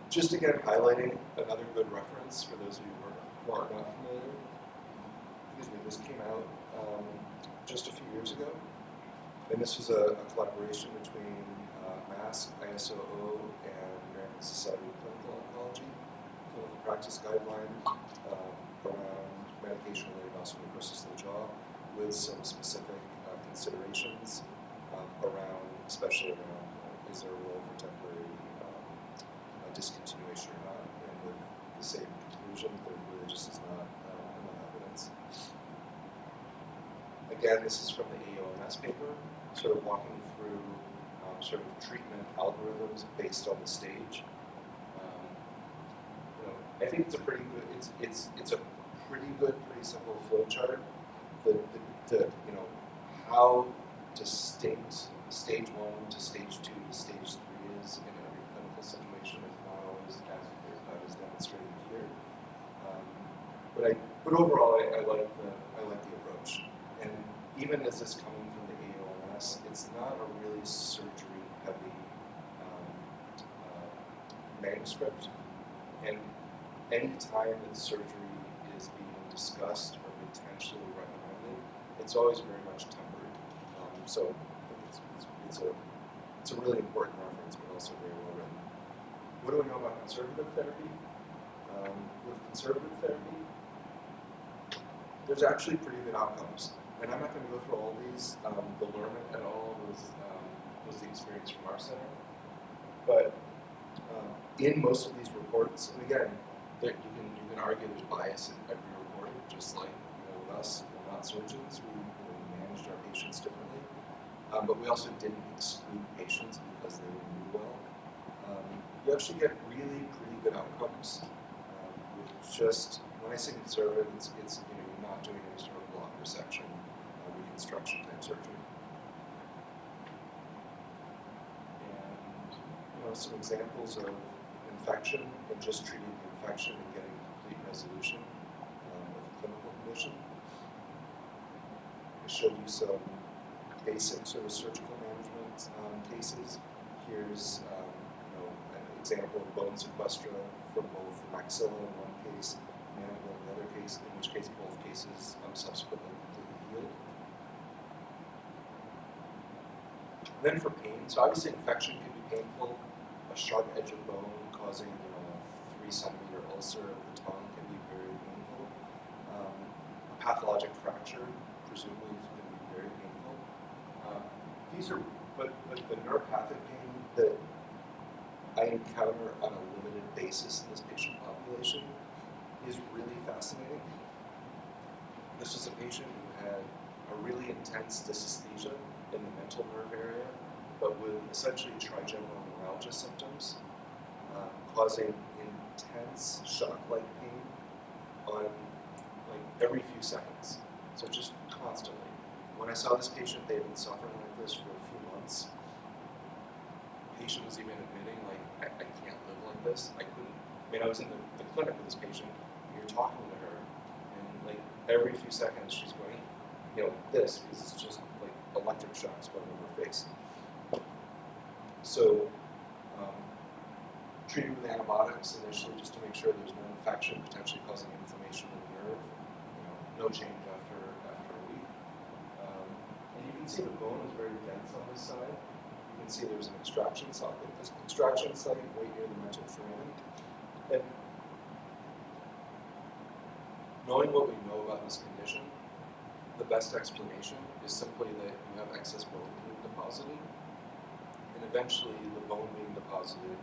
Just again highlighting another good reference for those of you who are or are not familiar, this came out just a few years ago. And this was a collaboration between MASC, ISOO, and American Society of Clinical Oncology, clinical practice guidelines around medication-related osteoporosis of the jaw, with some specific considerations around, especially around is there a role for temporary discontinuation or not, and with the same conclusion that there really just is not enough evidence. Again, this is from the AOMS paper, sort of walking through sort of treatment algorithms based on the stage. I think it's a pretty good. It's a pretty good, pretty simple flow chart. The how distinct stage 1 to stage 2 to stage 3 is in every clinical situation is not always as clear cut as demonstrated here. But overall, I like the approach. And even as this coming from the AOMS, it's not a really surgery-heavy manuscript. And any time that surgery is being discussed or potentially recommended, it's always very much tempered. So it's a really important reference, but also very well written. What do we know about conservative therapy? With conservative therapy, there's actually pretty good outcomes. And I'm not going to go through all these. The Lerman et al. Was the experience from our center. But in most of these reports, and again, you can argue there's bias in every report, just like with us, we're not surgeons, we managed our patients differently. But we also didn't exclude patients because they didn't do well. You actually get really pretty good outcomes. Just when I say conservative, it's you're not doing any sort of block resection, reconstruction type surgery. And some examples of infection and just treating the infection and getting complete resolution of the clinical condition. I showed you some basic sort of surgical management cases. Here's an example of bone sequestra from both maxilla in one case, mandible in the other case, in which case both cases subsequently completely healed. Then for pain, so obviously infection can be painful. A sharp edge of bone causing a 3 centimeter ulcer of the tongue can be very painful. A pathologic fracture presumably is going to be very painful. But the neuropathic pain that I encounter on a limited basis in this patient population is really fascinating. This was a patient who had a really intense dysesthesia in the mental nerve area, but with essentially trigeminal neuralgia symptoms, causing intense shock-like pain on every few seconds. So just constantly. When I saw this patient, they had been suffering like this for a few months. The patient was even admitting, I can't live like this. I was in the clinic with this patient, and you're talking to her, and every few seconds she's going, this, because it's just electric shocks going over her face. So, treated with antibiotics initially just to make sure there's no infection, potentially causing inflammation of the nerve. No change after a week. And you can see the bone is very dense on this side. You can see there's an extraction site. This extraction site right near the mental foramen. And knowing what we know about this condition, the best explanation is simply that you have excess bone being deposited, and eventually the bone being deposited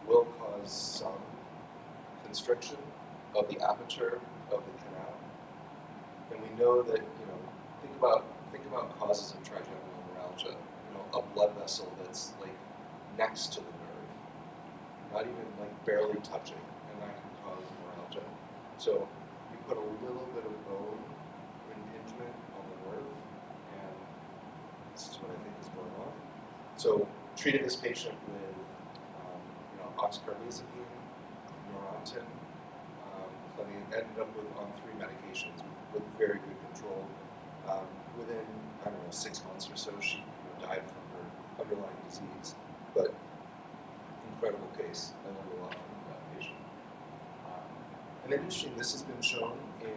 will cause some constriction of the aperture of the canal. And we know that, think about causes of trigeminal neuralgia. A blood vessel that's next to the nerve, not even barely touching, and that can cause neuralgia. So you put a little bit of bone impingement on the nerve, and this is what I think is going on. So treated this patient with oxcarbazepine, Neurontin, ended up on 3 medications with very good control. Within 6 months or so, she died from her underlying disease. But incredible case. I learned a lot from that patient. And And then interesting, this has been shown in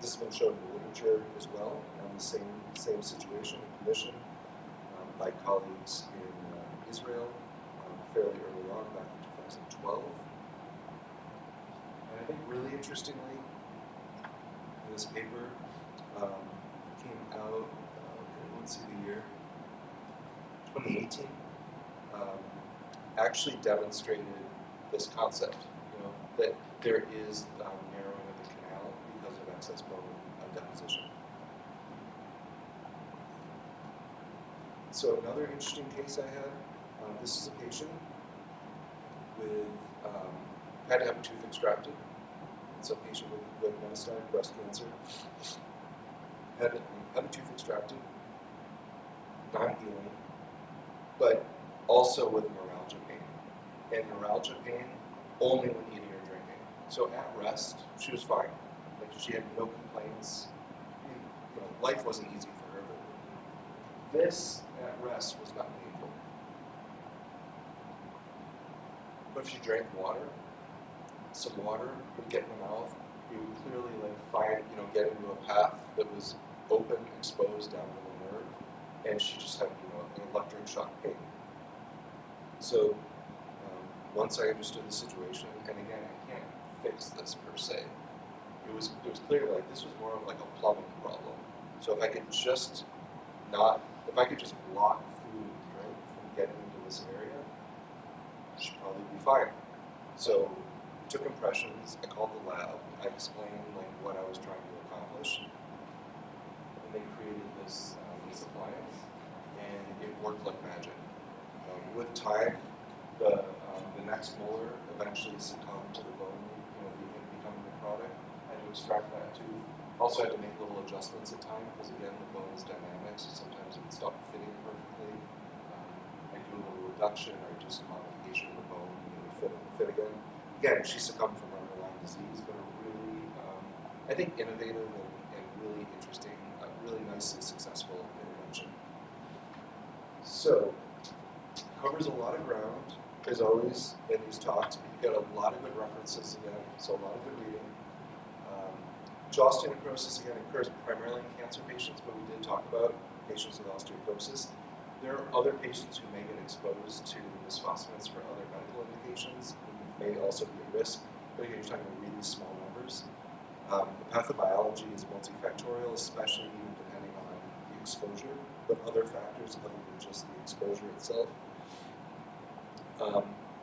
the literature as well on the same situation and condition by colleagues in Israel fairly early on, back in 2012. And I think really interestingly, this paper came out, let's see the year, 2018, actually demonstrated this concept, that there is narrowing of the canal because of excess bone deposition. So another interesting case I had, this is a patient with, had to have a tooth extracted. It's a patient with metastatic breast cancer. Had a tooth extracted, non-healing, but also with neuralgia pain. And neuralgia pain only when eating or drinking. So at rest, she was fine. Like she had no complaints. Life wasn't easy for her. But this at rest was not painful. But if she drank water, some water would get in the mouth. You would clearly get into a path that was open, exposed down to the nerve, and she just had an electric shock pain. So once I understood the situation, and again, I can't fix this per se. It was clear like this was more of like a plumbing problem. So if I could just block food and drink from getting into this area, she'd probably be fine. So I took impressions, I called the lab, I explained what I was trying to accomplish, and they created this appliance, and it worked like magic. With time, the next molar eventually succumbed to the bone, becoming the product. I had to extract that tooth. Also had to make little adjustments at time because again the bone is dynamic, so sometimes it would stop fitting perfectly. I do a little reduction or do some modification of the bone and it would fit again. Again, she succumbed from underlying disease, but a really, I think, innovative and really interesting, really nicely successful intervention. So, covers a lot of ground, as always, in these talks, but you've got a lot of good references again, so a lot of good reading. Jaw osteonecrosis, again, occurs primarily in cancer patients, but we did talk about patients with osteoporosis. There are other patients who may get exposed to bisphosphonates for other medical indications who may also be at risk, but again, you're talking about really small numbers. The pathobiology is multifactorial, especially even depending on the exposure, but other factors other than just the exposure itself.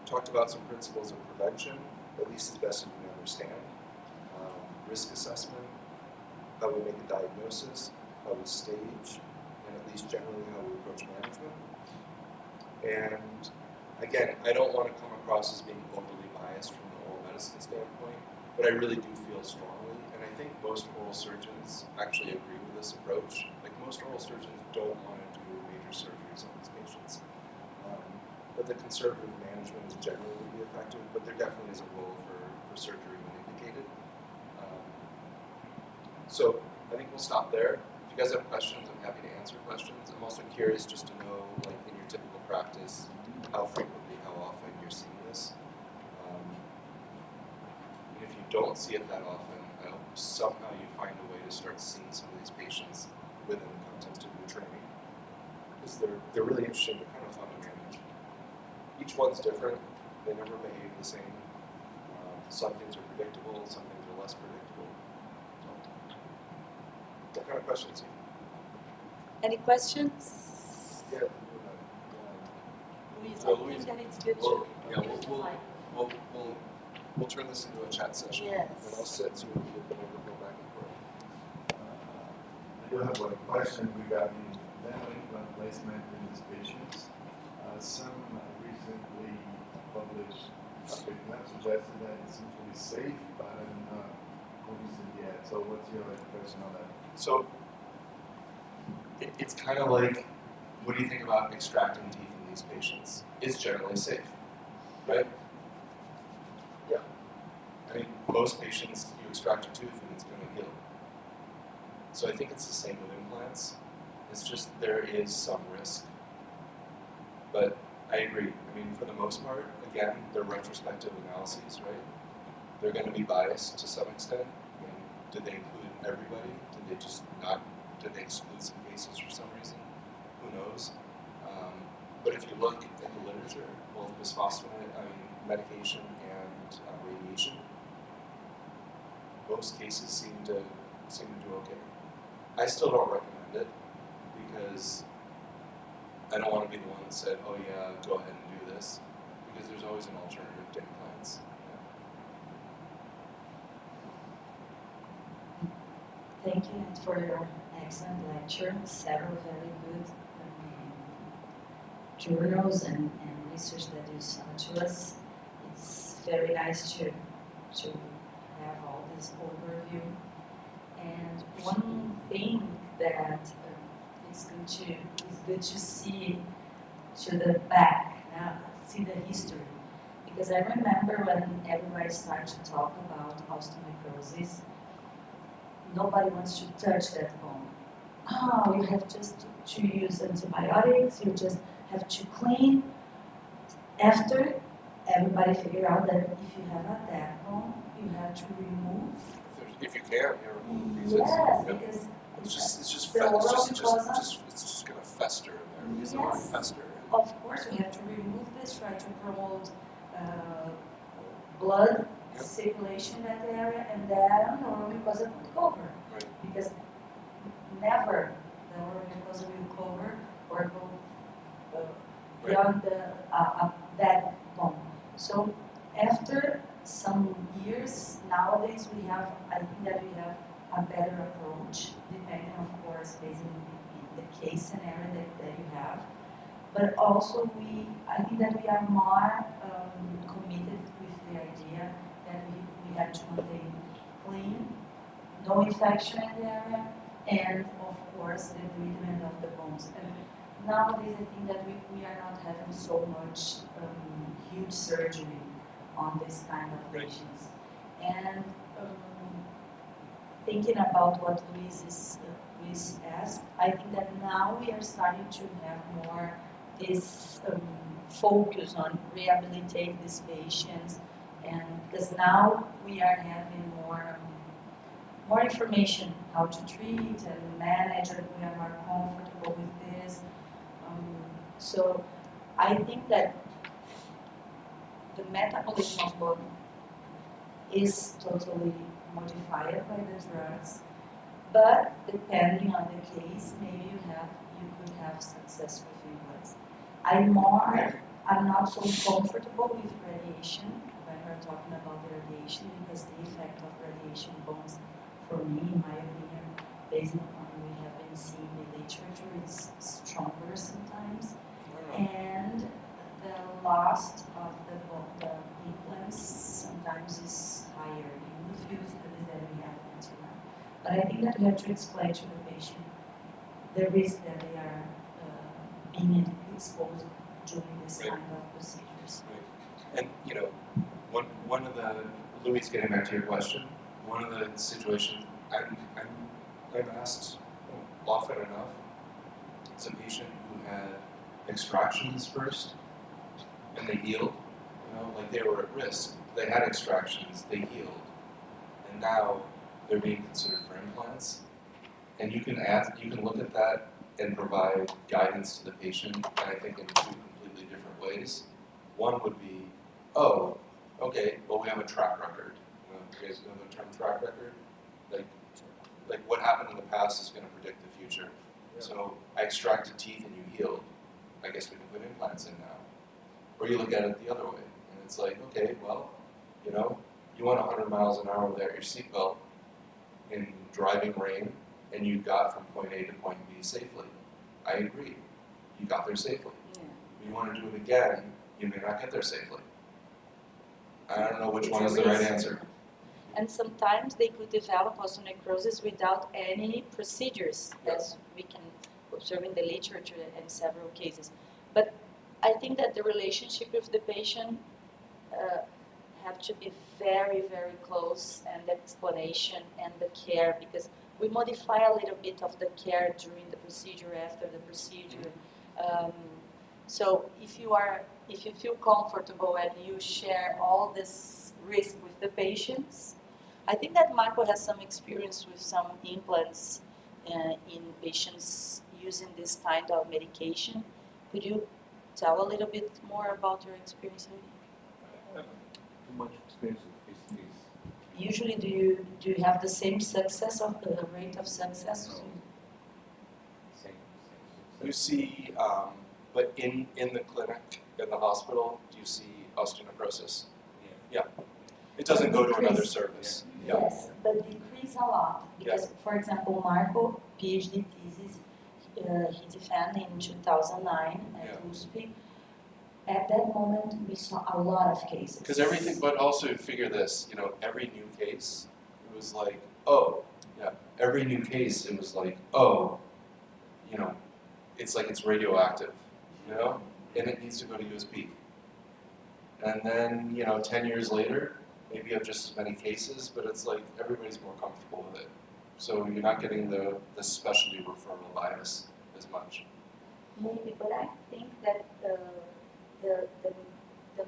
Talked about some principles of prevention, at least as best as we understand. Risk assessment, how we make a diagnosis, how we stage, and at least generally how we approach management. And again, I don't want to come across as being overly biased from the oral medicine standpoint, but I really do feel strongly, and I think most oral surgeons actually agree with this approach. Like most oral surgeons don't want to do major surgeries on these patients. But the conservative management is generally going to be effective, but there definitely is a role for surgery when indicated. So I think we'll stop there. If you guys have questions, I'm happy to answer questions. I'm also curious just to know, in your typical practice, how frequently, how often you're seeing this. And if you don't see it that often, I hope somehow you find a way to start seeing some of these patients within the context of your training. Because they're really interesting, they're kind of fun to manage. Each one's different, they never behave the same. Some things are predictable, some things are less predictable. What kind of questions? Any questions? Yeah. Louise, So I Louise, think that it's good we'll, to yeah, we'll turn this into a chat session. Yes. And I'll sit so we can get the microphone back and forth. I do have one question regarding dental implant placement in these patients. Some recently published treatment suggested that it seems to be safe, but I'm not convinced yet. So what's your impression on that? So it's kind of like, what do you think about extracting teeth in these patients? It's generally safe, right? Yeah. I mean, most patients, you extract a tooth and it's going to heal. So I think it's the same with implants. It's just there is some risk. But I agree. I mean, for the most part, again, they're retrospective analyses, right? they're going to be biased to some extent. I mean, did they include everybody? Did they just not? Did they exclude some cases for some reason? Who knows? But if you look at the literature, both medication and radiation, most cases seem to do okay. I still don't recommend it because I don't want to be the one that said, "Oh yeah, go ahead and do this," because there's always an alternative to implants. Thank you, Nat, for your excellent lecture. Several very good journals and research that you sent to us. It's very nice to have all this overview. And one thing that it's good to see to the back, see the history. Because I remember when everybody started to talk about osteonecrosis, nobody wants to touch that bone. Oh, you have just to use antibiotics, you just have to clean. After everybody figured out that if you have a dead bone, you have to remove. If you can, remove pieces. Yes, because it's just the going to fester in there. Because yes, fester. Of course, we have to remove this, try to promote blood circulation in that area, and then the oral mucosa would cover. Right. Because never the oral mucosa will cover or go beyond that bone. So after some years, nowadays I think that we have a better approach, depending, of course, based on the case scenario that you have. But also I think that we are more committed with the idea that we have to maintain clean, no infection in the area, and of course the treatment of the bones. And nowadays I think that we are not having so much huge surgery on this kind of patients. And thinking about what Luis asked, I think that now we are starting to have more this focus on rehabilitate these patients, and because now we are having more information how to treat and manage, and we are more comfortable with this. So I think that the metabolism of bone is totally modified by the drugs, but depending on the case, maybe you could have success with implants. I'm not so comfortable with radiation when we're talking about the radiation, because the effect of radiation bones, for me, in my opinion, based on what we have been seeing in the literature, it's stronger sometimes. And the loss of the implants sometimes is higher, even if you studies that we have until now. But I think that we have to explain to the patient the risk that they are being exposed during this kind of procedures. Right. And one of the, Louis, getting back to your question, one of the situations I'm asked often enough is a patient who had extractions first and they healed, like they were at risk. They had extractions, they healed, and now they're being considered for implants. And you can look at that and provide guidance to the patient, and I think in two completely different ways. One would be, oh, okay, well we have a track record. You guys know the term track record? Like what happened in the past is going to predict the future. Yeah. So I extracted teeth and you healed. I guess we can put implants in now. Or you look at it the other way, and it's like, okay, well, you went 100 miles an hour without your seatbelt in driving rain, and you got from point A to point B safely. I agree. You got there safely. Yeah. If you want to do it again, you may not get there safely. I don't know which It's one a is the right risk. answer. And sometimes they could develop osteonecrosis without any procedures, as we can observe in the literature in several cases. But I think that the relationship with the patient have to be very, very close, and the explanation and the care, because we modify a little bit of the care during the procedure, after the procedure. So if you are if you feel comfortable and you share all this risk with the patients, I think that Marco has some experience with some implants in patients using this kind of medication. Could you tell a little bit more about your experience? I have too much experience with PCBs. Usually, do you have the same success of the rate of success? No. Same. You see, but in the clinic, in the hospital, do you see osteonecrosis? Yeah. It doesn't go to another Decrease. service. Yeah. Yes, but decrease a lot. Because, for example, Marco, PhD thesis, he defended in 2009 at Yeah. USP. At that moment, we saw a lot of cases. Because everything, but also figure this, every new case, it was like, oh, yeah, every new case, it was like, oh, it's like it's radioactive, and it needs to go to USP. And then, 10 years later, maybe you have just as many cases, but it's like everybody's more comfortable with it. So you're not getting the specialty referral bias as much. Maybe, but I think that the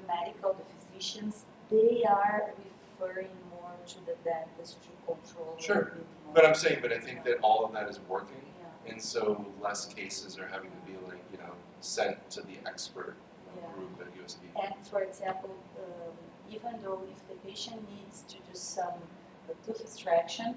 medical, the physicians, they are referring more to the dentist to control. Sure. A bit more. But I'm saying, I think that all of that is working, Yeah. and so less cases are having to be like, sent to the expert Yeah. group at USP. And for example, even though if the patient needs to do some tooth extraction,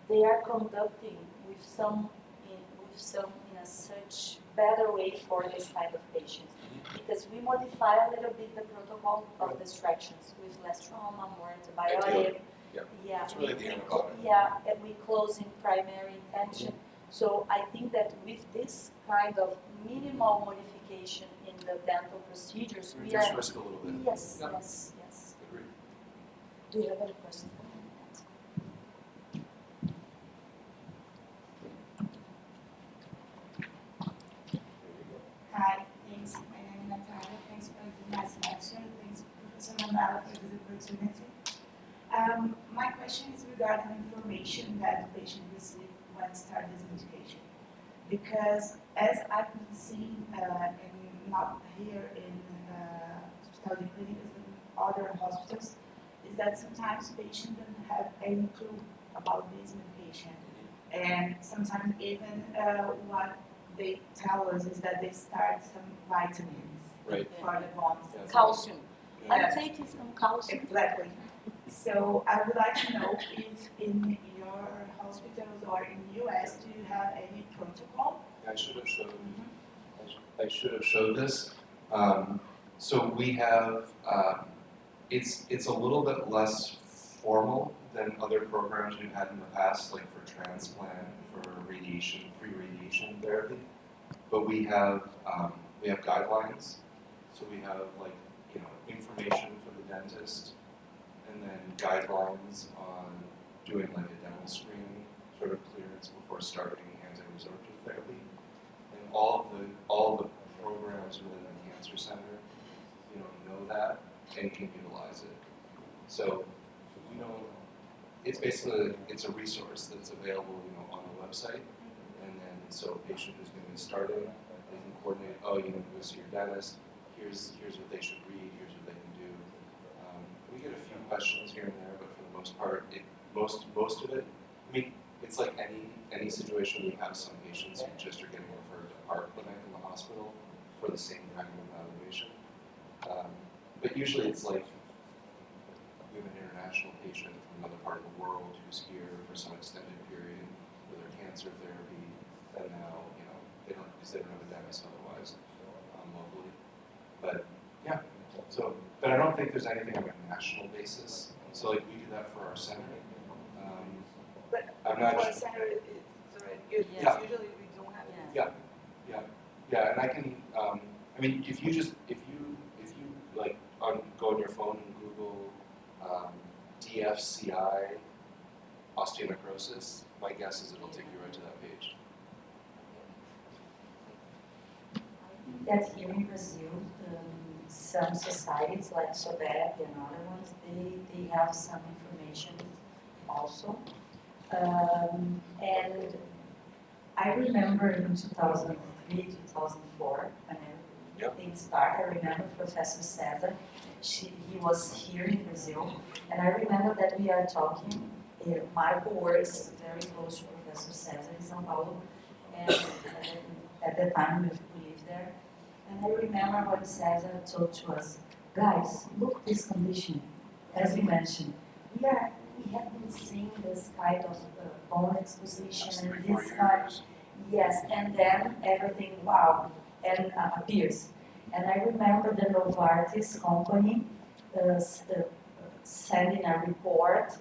they are conducting with some in a such better way for this kind of patients. Because we modify a little bit the protocol of the extractions with less trauma, more antibiotic. Ideally, yeah. Yeah. It's really the antibiotic. Yeah, and we close in primary intention. So I think that with this kind of minimal modification in the dental procedures, we Reduce are. risk a little bit. Yes, Yeah. yes. Agreed. Do you have any questions? Hi, thanks. My name is Nathaniel. Thanks for the nice selection. Thanks, Professor Mandala, for this opportunity. My question is regarding information that the patient received when starting this medication. Because as I've been seeing, and not here in Hospital de Clínicas, but in other hospitals, is that sometimes patients don't have any clue about this medication. And sometimes even what they tell us is that they start some vitamins Right. for the bones. Yeah. Calcium. Yeah. I'm taking some calcium. Exactly. So I would like to know if in your hospitals or in US, do you have any protocol? I should have showed. I should have showed this. So we have. It's a little bit less formal than other programs we've had in the past, like for transplant, for radiation, pre-radiation therapy. But we have guidelines. So we have information for the dentist, and then guidelines on doing like a dental screening, sort of clearance before starting anti-resorptive therapy. And all of the programs within the cancer center, know that and can utilize it. So it's basically a resource that's available, on the website. And then so a patient who's going to be starting, they can coordinate. Oh, go see your dentist. Here's what they should read. Here's what they can do. We get a few questions here and there, but for the most part, most of it. I mean, it's like any situation. We have some patients who just are getting referred to our clinic in the hospital for the same kind of evaluation. But usually it's like we have an international patient from another part of the world who's here for some extended period for their cancer therapy, and now they don't have a dentist otherwise locally. But yeah, but I don't think there's anything on a national basis. So we do that for our center. But I'm not for sure. a center, it's already good. Yeah. Usually we don't have it. Yeah, and I can. I mean, if you go on your phone and Google DFCI osteonecrosis, my guess is it'll take you right to that page. That here in Brazil, some societies like SOBEP and other ones, they have some information also. And I remember in 2003, 2004, when Yeah. things start. I remember Professor Cesar, he was here in Brazil, and I remember that we are talking, Marco works very close to Professor Cesar in São Paulo, and at the time we lived there, and I remember when Cesar told to us, guys, look this condition, as you mentioned, we have been seeing this kind of bone exposition and this kind. Yes, and then everything, wow, and appears. And I remember the Novartis company sending a report,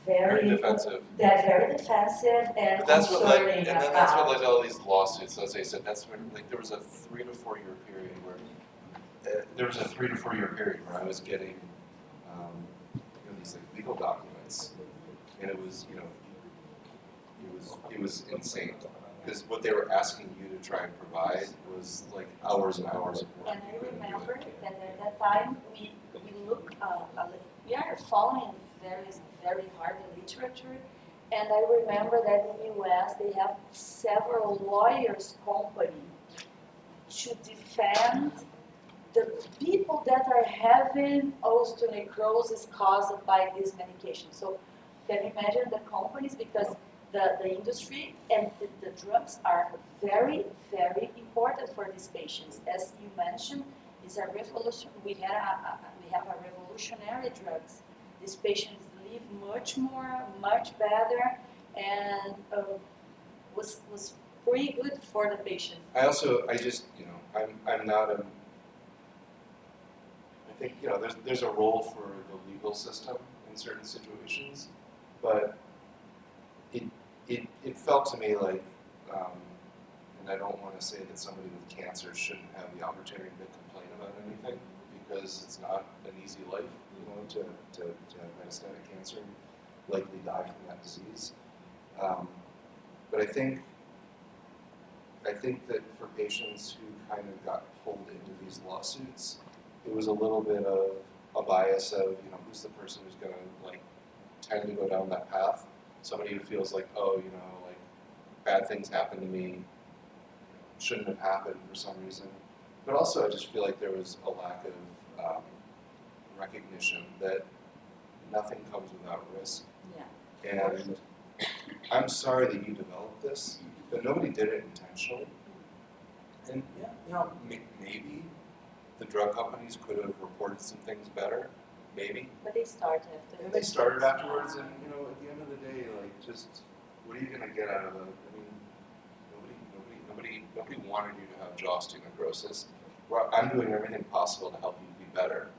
Very defensive. They're very defensive and But that's what led, concerning and then that's what about. led to all these lawsuits. As I said, that's when like there was a 3 to 4 year period where I was getting these like legal documents, and it was it was insane because what they were asking you to try and provide was like hours and hours of work. And I remember that at that time we look we are following very hard literature, and I remember that in US they have several lawyers company to defend the people that are having osteonecrosis caused by this medication. So can you imagine the companies, because the industry and the drugs are very important for these patients. As you mentioned, it's a revolution. We have a revolutionary drugs. These patients live much better, and was pretty good for the patient. I'm not a. I think there's a role for the legal system in certain situations, but it felt to me like, and I don't want to say that somebody with cancer shouldn't have the opportunity to complain about anything, because it's not an easy life, to have metastatic cancer and likely die from that disease. But I think that for patients who kind of got pulled into these lawsuits, it was a little bit of a bias of, who's the person who's going to tend to go down that path. Somebody who feels like, bad things happen to me, shouldn't have happened for some reason. But also I just feel like there was a lack of recognition that nothing comes without risk. Yeah. And I'm sorry that you developed this, but nobody did it intentionally. And maybe the drug companies could have reported some things better, maybe. But they start after. And they started afterwards, and at the end of the day, just what are you going to get out of it? I mean, nobody wanted you to have jaw osteonecrosis. Well, I'm doing everything possible to help you be better,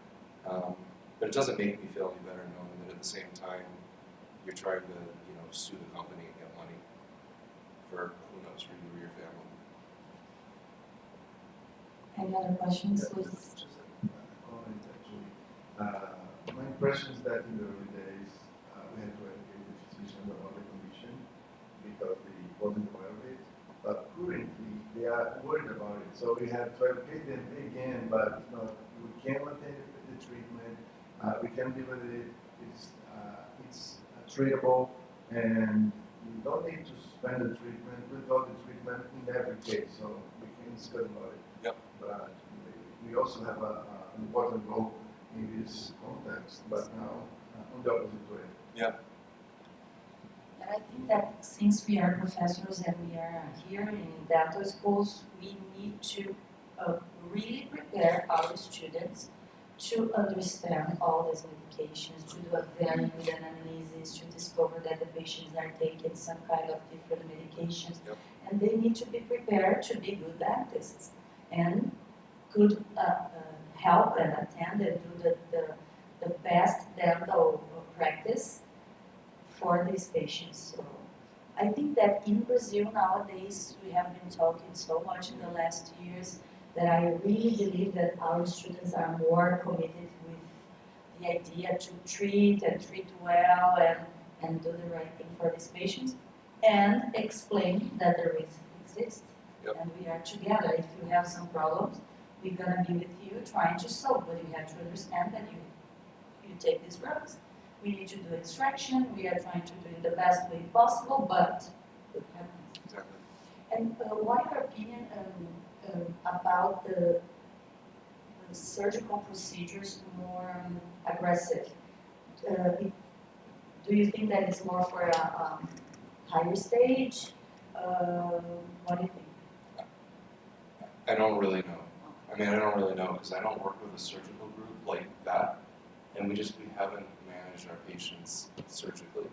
but it doesn't make me feel any better knowing that at the same time you're trying to sue the company and get money for who knows, for you or your family. Any other questions? Please. Just a comment actually. My impression is that in the early days we had to educate the physicians about the condition because they wasn't aware of it. But currently they are worried about it, so we have to educate them again. But we can maintain the treatment. We can deal with it. It's treatable, and you don't need to suspend the treatment. Without the treatment in every case, so we can discuss about it. Yep. But we also have an important role in this context, but now on the opposite way. Yeah. And I think that since we are professors and we are here in dental schools, we need to really prepare our students to understand all these medications, to do a very good analysis, to discover that the patients are taking some kind of different medications. Yep. And they need to be prepared to be good dentists and could help and attend and do the best dental practice for these patients. So I think that in Brazil nowadays, we have been talking so much in the last years that I really believe that our students are more committed with the idea to treat well and do the right thing for these patients and explain that the risk exists. Yep. And we are together. If you have some problems, we're gonna be with you trying to solve, but you have to understand that you take these drugs. We need to do extraction, we are trying to do it the best way possible, but it happens. Exactly. And what your opinion, about the surgical procedures more aggressive. Do you think that it's more for a higher stage? What do you think? I don't really know. I mean, I don't really know because I don't work with a surgical group like that, and we haven't managed our patients surgically.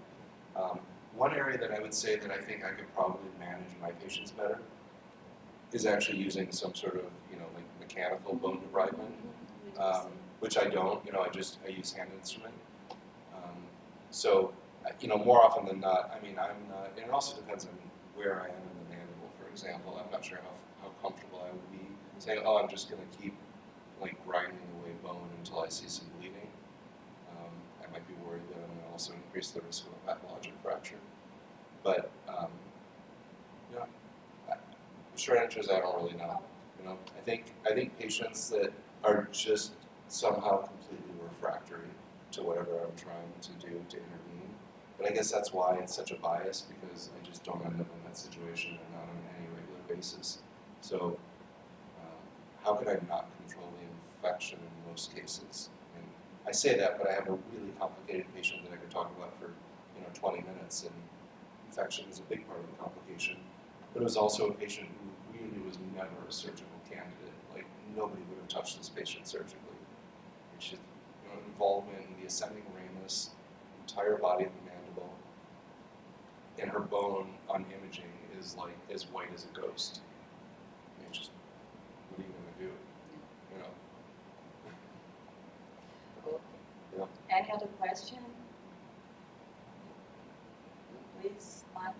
One area that I would say that I think I could probably manage my patients better is actually using some sort of, like mechanical bone debridement, which I don't. I use hand instrument. So, more often than not, I mean, I'm not, and it also depends on where I am in the mandible, for example. I'm not sure how comfortable I would be saying, oh, I'm just going to keep like grinding away bone until I see some bleeding. I might be worried that I'm going to also increase the risk of a pathologic fracture. But, the short answer is I don't really know. I think patients that are just somehow completely refractory to whatever I'm trying to do to intervene. But I guess that's why it's such a bias, because I just don't end up in that situation and not on any regular basis. So how could I not control the infection in most cases? And I say that, but I have a really complicated patient that I could talk about for 20 minutes, and infection is a big part of the complication. But it was also a patient who really was never a surgical candidate. Like, nobody would have touched this patient surgically. It's just involvement in the ascending ramus, entire body of the mandible, and her bone on imaging is like as white as a ghost. And it's just, what are you going to do? Any other question? Please, Marco.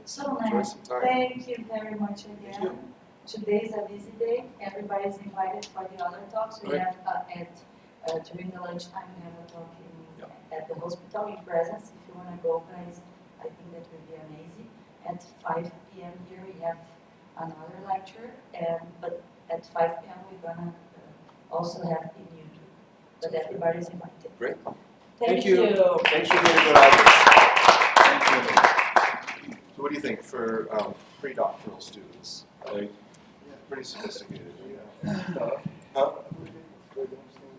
So, Enjoy some time. thank you very much Thank again. you. Today is a busy day. Everybody is invited for the other talks. We Right. have during the lunchtime we have a talk at the hospital in presence. If you want to go, guys, I think that will be amazing. At 5 p.m. here we have another lecture, but at 5 p.m. we're gonna also have in YouTube. But everybody is invited. Great. Thank you. Thanks for being good at this. So what do you think for pre-doctoral students? Like, pretty sophisticated. Yeah. Huh?